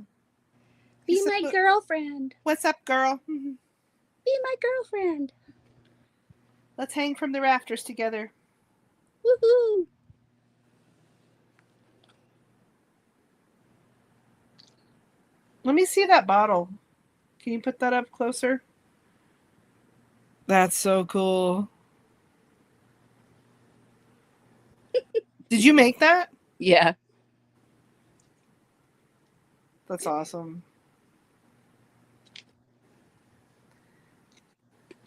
He's my so- girlfriend. What's up, girl? Be my girlfriend. Let's hang from the rafters together. Woohoo! Let me see that bottle. Can you put that up closer? That's so cool. Did you make that? Yeah. That's awesome.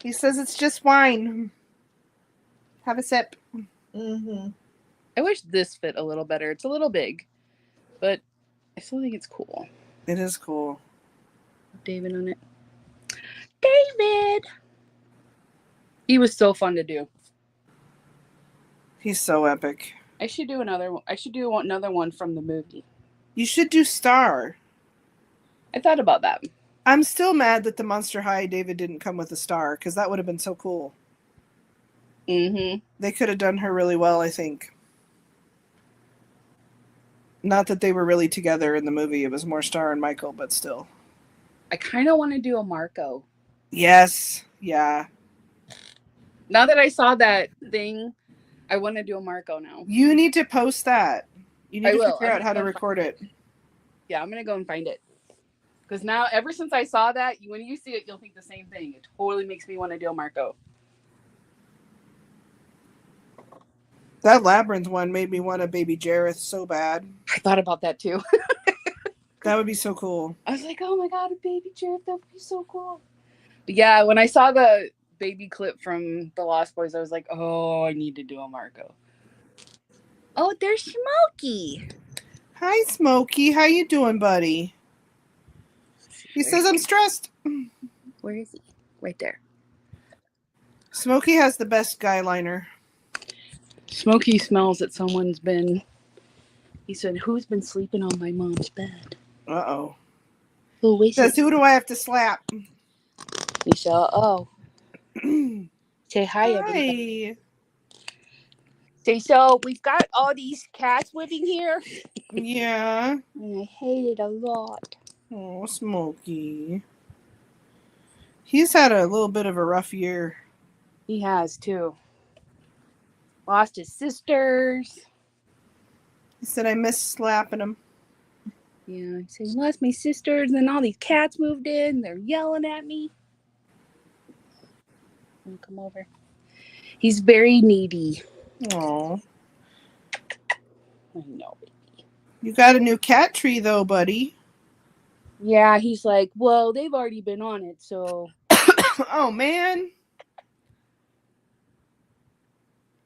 He says it's just wine. Have a sip. Mm-hmm. I wish this fit a little better. It's a little big, but I still think it's cool. It is cool. David on it. David! He was so fun to do. He's so epic. I should do another one. I should do another one from the movie. You should do Star. I thought about that. I'm still mad that the Monster High David didn't come with a star, because that would have been so cool. Mm-hmm. They could have done her really well, I think. Not that they were really together in the movie. It was more Star and Michael, but still. I kind of want to do a Marco. Yes. Yeah. Now that I saw that thing, I want to do a Marco now. You need to post that. You need I to will. figure I'm out how to gonna record it. Yeah, I'm going to go and find it. Because now, ever since I saw that, when you see it, you'll think the same thing. It totally makes me want to do a Marco. That Labyrinth one made me want a Baby Jareth so bad. I thought about that too. That would be so cool. I was like, oh my God, a baby Jareth, that would be so cool. But yeah, when I saw the baby clip from The Lost Boys, I was like, oh, I need to do a Marco. Oh, there's Smokey. Hi, Smokey. How you doing, buddy? He says I'm stressed. Where is he? Right there. Smokey has the best guy liner. Smokey smells that someone's been. He said, who's been sleeping on my mom's bed? Uh-oh. Who is Says, it? who do I have to slap? Michelle. Oh. Say hi, everybody. Hi. Say, so we've got all these cats living here. Yeah. And I hate it a lot. Oh, Smokey. He's had a little bit of a rough year. He has, too. Lost his sisters. He said, I miss slapping him. Yeah, I said, lost my sisters, and then all these cats moved in. They're yelling at me. Come over. He's very needy. Oh. I know. You got a new cat tree, though, buddy. Yeah, he's like, well, they've already been on it, so. Oh, man.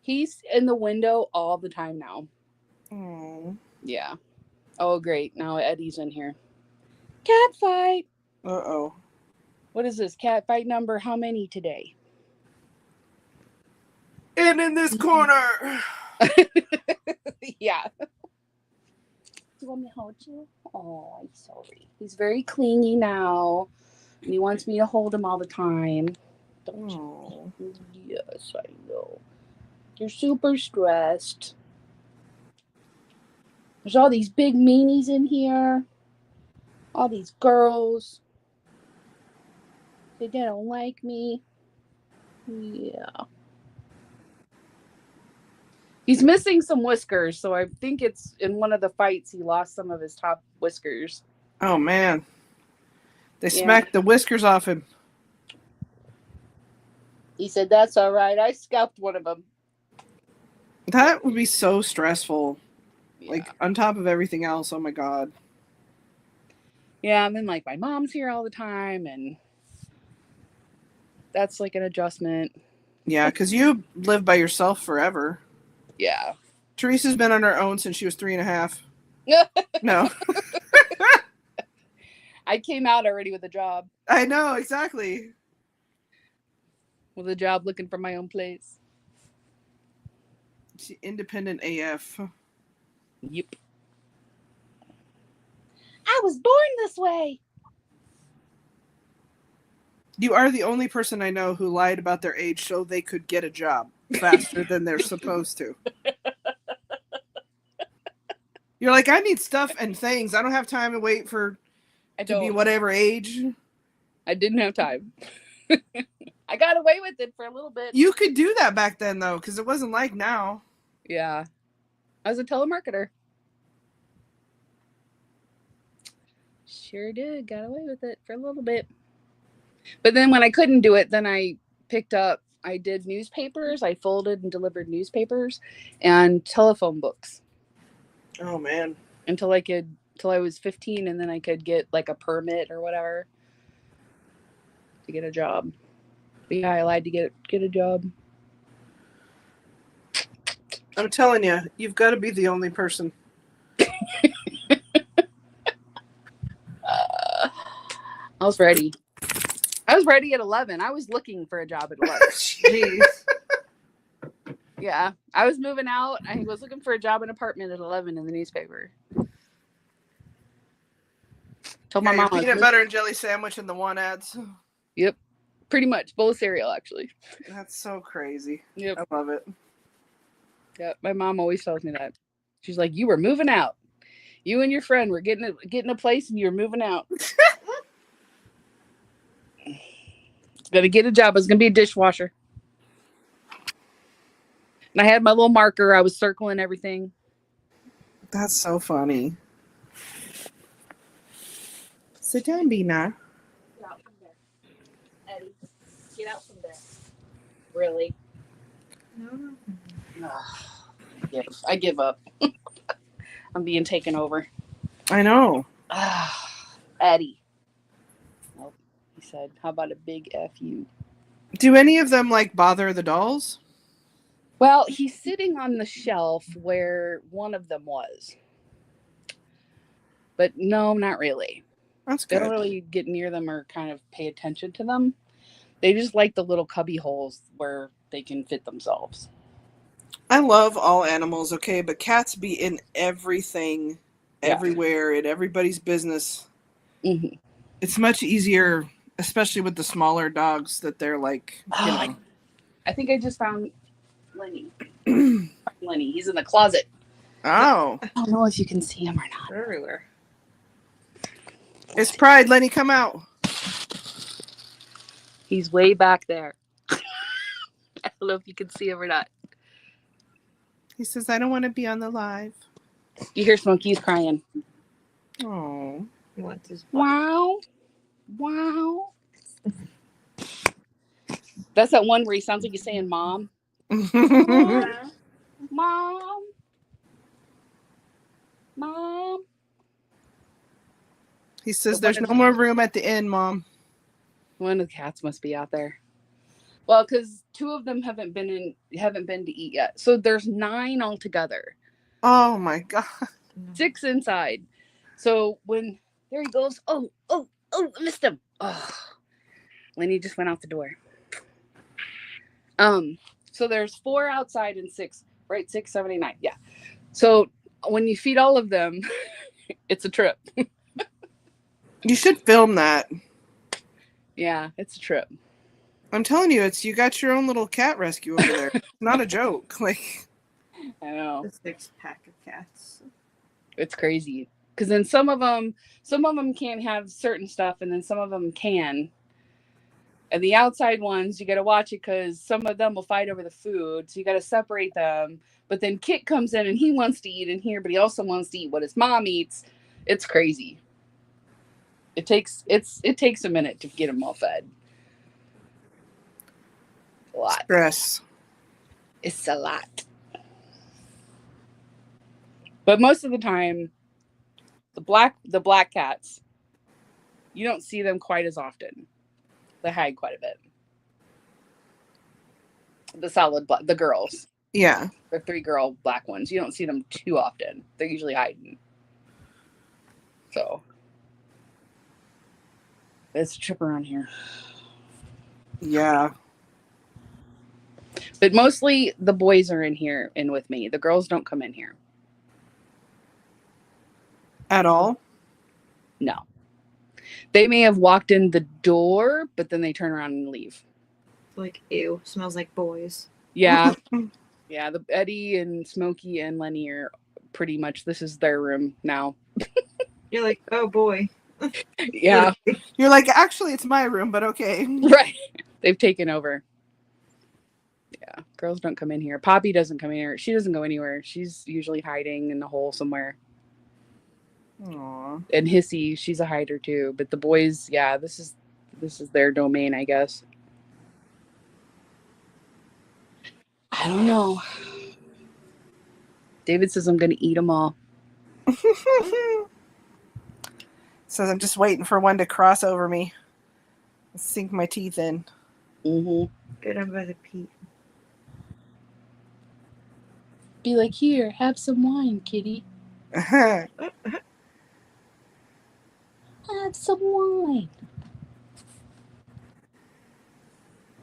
He's in the window all the time now. Oh. Yeah. Oh, great. Now Eddie's in here. Cat fight. Uh-oh. What is this? Cat fight number how many today? And in this corner. Yeah. You want me to hold you? Oh, I'm sorry. He's very clingy now. And he wants me to hold him all the time. Don't Oh. you? Yes, I know. You're super stressed. There's all these big meanies in here. All these girls. They don't like me. Yeah. He's missing some whiskers, so I think it's in one of the fights he lost some of his top whiskers. Oh, man. They smacked the whiskers off him. He said, that's all right. I scalped one of them. That would be so stressful. Yeah. Like, on top of everything else, oh my God. Yeah, and then, like, my mom's here all the time, and that's, like, an adjustment. Yeah, because you live by yourself forever. Yeah. Teresa's been on her own since she was 3.5. No. I came out already with a job. I know, exactly. With a job looking for my own place. She independent AF. Yep. I was born this way. You are the only person I know who lied about their age so they could get a job faster than they're supposed to. You're like, I need stuff and things. I don't have time to wait to be whatever age. I didn't have time. I got away with it for a little bit. You could do that back then, though, because it wasn't like now. Yeah. I was a telemarketer. Sure did. Got away with it for a little bit. But then when I couldn't do it, then I picked up I did newspapers. I folded and delivered newspapers and telephone books Oh man. until I was 15, and then I could get like a permit or whatever to get a job. But yeah, I lied to get a job. I'm telling you, you've got to be the only person. I was ready. I was ready at 11. I was looking for a job at 11. Jeez. Yeah, I was moving out. I was looking for a job in an apartment at 11 in the newspaper. Told my Yeah, mom. your peanut butter and jelly sandwich and the one ads. Yep, pretty much bowl of cereal actually. That's so crazy. Yep. I love it. Yep. My mom always tells me that. She's like, "You were moving out. You and your friend were getting a place, and you were moving out. Gonna get a job. I was gonna be a dishwasher." And I had my little marker. I was circling everything. That's so funny. Sit down, Bina. Get out from there, Eddie. Get out from there. Really? No. I give up. I'm being taken over. I know. Eddie. Nope. He said, "How about a big F you?" Do any of them like bother the dolls? Well, he's sitting on the shelf where one of them was. But no, not really. That's They good. don't really get near them or kind of pay attention to them. They just like the little cubby holes where they can fit themselves. I love all animals, okay, but cats be in everything, Yeah. everywhere, in everybody's business. Mm-hmm. It's much easier, especially with the smaller dogs, that they're like, you know. I think I just found Lenny. Lenny, he's in the closet. Oh. I don't know if you can see him or not. They're everywhere. It's Pride. Lenny, come out. He's way back there. I don't know if you can see him or not. He says, I don't want to be on the live. You hear Smokey's crying. Oh. He wants his Wow. Wow. That's that one where he sounds like he's saying mom. Mom. Mom. He says, there's no more room at the inn, Mom. One of the cats must be out there. Well, because 2 of them haven't been to eat yet. So there's 9 altogether. Oh, my God. 6 inside. So when there he goes. Oh, I missed him. Oh. Lenny just went out the door. So there's 4 outside and 6, right? 6, 7, 8, 9. Yeah. So when you feed all of them, it's a trip. You should film that. Yeah, it's a trip. I'm telling you, you got your own little cat rescue over there. Not a joke. Like, I know. The 6-pack of cats. It's crazy. Because then some of them can't have certain stuff, and then some of them can. And the outside ones, you got to watch it because some of them will fight over the food. So you got to separate them. But then Kit comes in and he wants to eat in here, but he also wants to eat what his mom eats. It's crazy. It takes a minute to get them all fed. A lot. stress. It's a lot. But most of the time, the black cats, you don't see them quite as often. They hide quite a bit. The solid black, the girls. Yeah. The 3 girl black ones. You don't see them too often. They're usually hiding. So it's a trip around here. Yeah. But mostly the boys are in here and with me. The girls don't come in here. At all? No. They may have walked in the door, but then they turn around and leave. Like, ew, smells like boys. Yeah. Yeah, the Eddie and Smokey and Lenny are pretty much, this is their room now. You're like, oh boy. Yeah. You're like, actually, it's my room, but okay. Right. They've taken over. Yeah. Girls don't come in here. Poppy doesn't come in here. She doesn't go anywhere. She's usually hiding in the hole somewhere. Aw. And Hissy, she's a hider too. But the boys, yeah, this is their domain, I guess. I don't know. David says I'm going to eat them all. Says I'm just waiting for one to cross over me. Sink my teeth in. Mm-hmm. Get him by the peat. Be like, here, have some wine, kitty. Have some wine.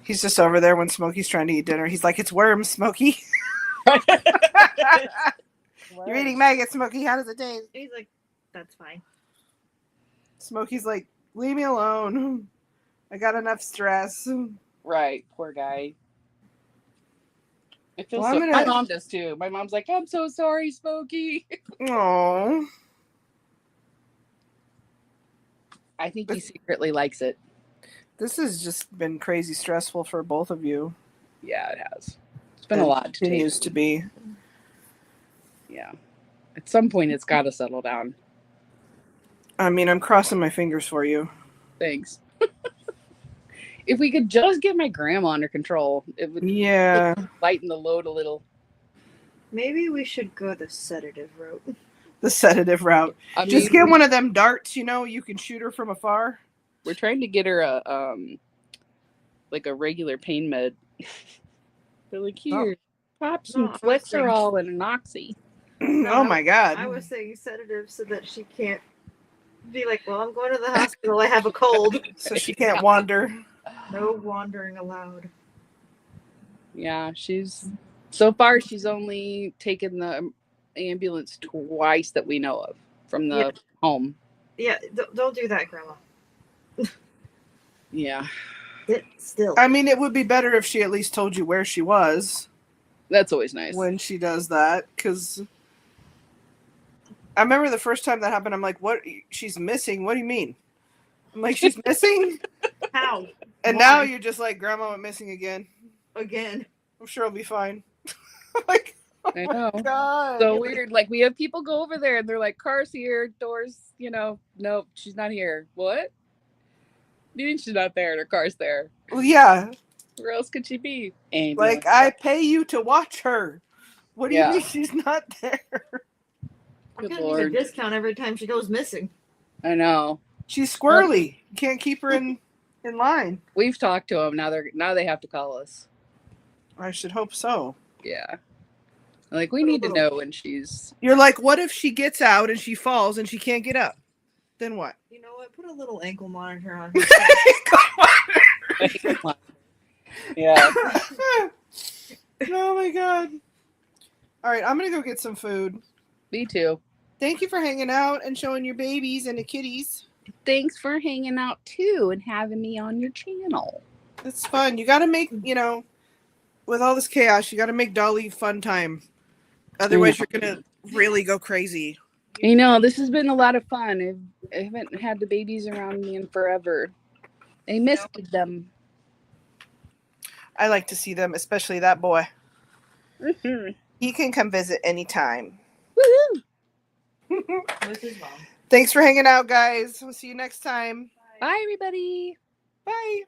He's just over there when Smokey's trying to eat dinner. He's like, it's worms, Smokey. You're eating maggots, Smokey. How does it taste? He's like, that's fine. Smokey's like, leave me alone. I got enough stress. Right, poor guy. I feel Well, so. I'm My gonna- mom does too. My mom's like, I'm so sorry, Smokey. Aww. I think he secretly likes it. This has just been crazy stressful for both of you. Yeah, it has. It's been a lot to take. Continues to be. Yeah. At some point, it's got to settle down. I mean, I'm crossing my fingers for you. Thanks. If we could just get my grandma under control, it would Yeah. lighten the load a little. Maybe we should go the sedative route. The sedative route. I Just mean, get one of them darts, you can shoot her from afar. we're trying to get her a like a regular pain med. They're like, here, pop some No, I was saying- Flexerol and an Oxy. Oh my god. I was saying sedative so that she can't be like, well, I'm going to the hospital. I have a cold. So she can't wander. No wandering allowed. Yeah, so far she's only taken the ambulance twice that we know of from the home. Yeah, don't do that, Grandma. Yeah, Sit still. I mean, it would be better if she at least told you where she was that's always nice. when she does that. Because I remember the first time that happened, I'm like, what? She's missing? What do you mean? I'm like, she's missing? How? And Why? now you're just like, Grandma went missing again. Again. I'm sure it'll be fine. Like, oh I my know. God. So weird. Like, we have people go over there and they're like, car's here, doors, nope, she's not here. What? You mean she's not there and her car's there? Well, yeah. Where else could she be? Ambulance. Like, I pay you to watch her. What do you Yeah. mean she's not there? I'm Good gonna need a Lord. discount every time she goes missing. I know. She's squirrely. You can't keep her in line. We've talked to them. Now they have to call us. I should hope so. Yeah. Like, we need to know when she's. You're like, what if she gets out and she falls and she can't get up? Then what? You know what? Put a little ankle monitor on her. Yeah. Oh my God. All right, I'm going to go get some food. Me too. Thank you for hanging out and showing your babies and the kitties. Thanks for hanging out too and having me on your channel. It's fun. You got to make, with all this chaos, you got to make Dolly fun time. Otherwise, you're going to really go crazy. This has been a lot of fun. I haven't had the babies around me in forever. I missed them. I like to see them, especially that boy. Mm-hmm. He can come visit anytime. Woohoo! With his mom. Thanks for hanging out, guys. We'll see you next time. Bye, everybody. Bye.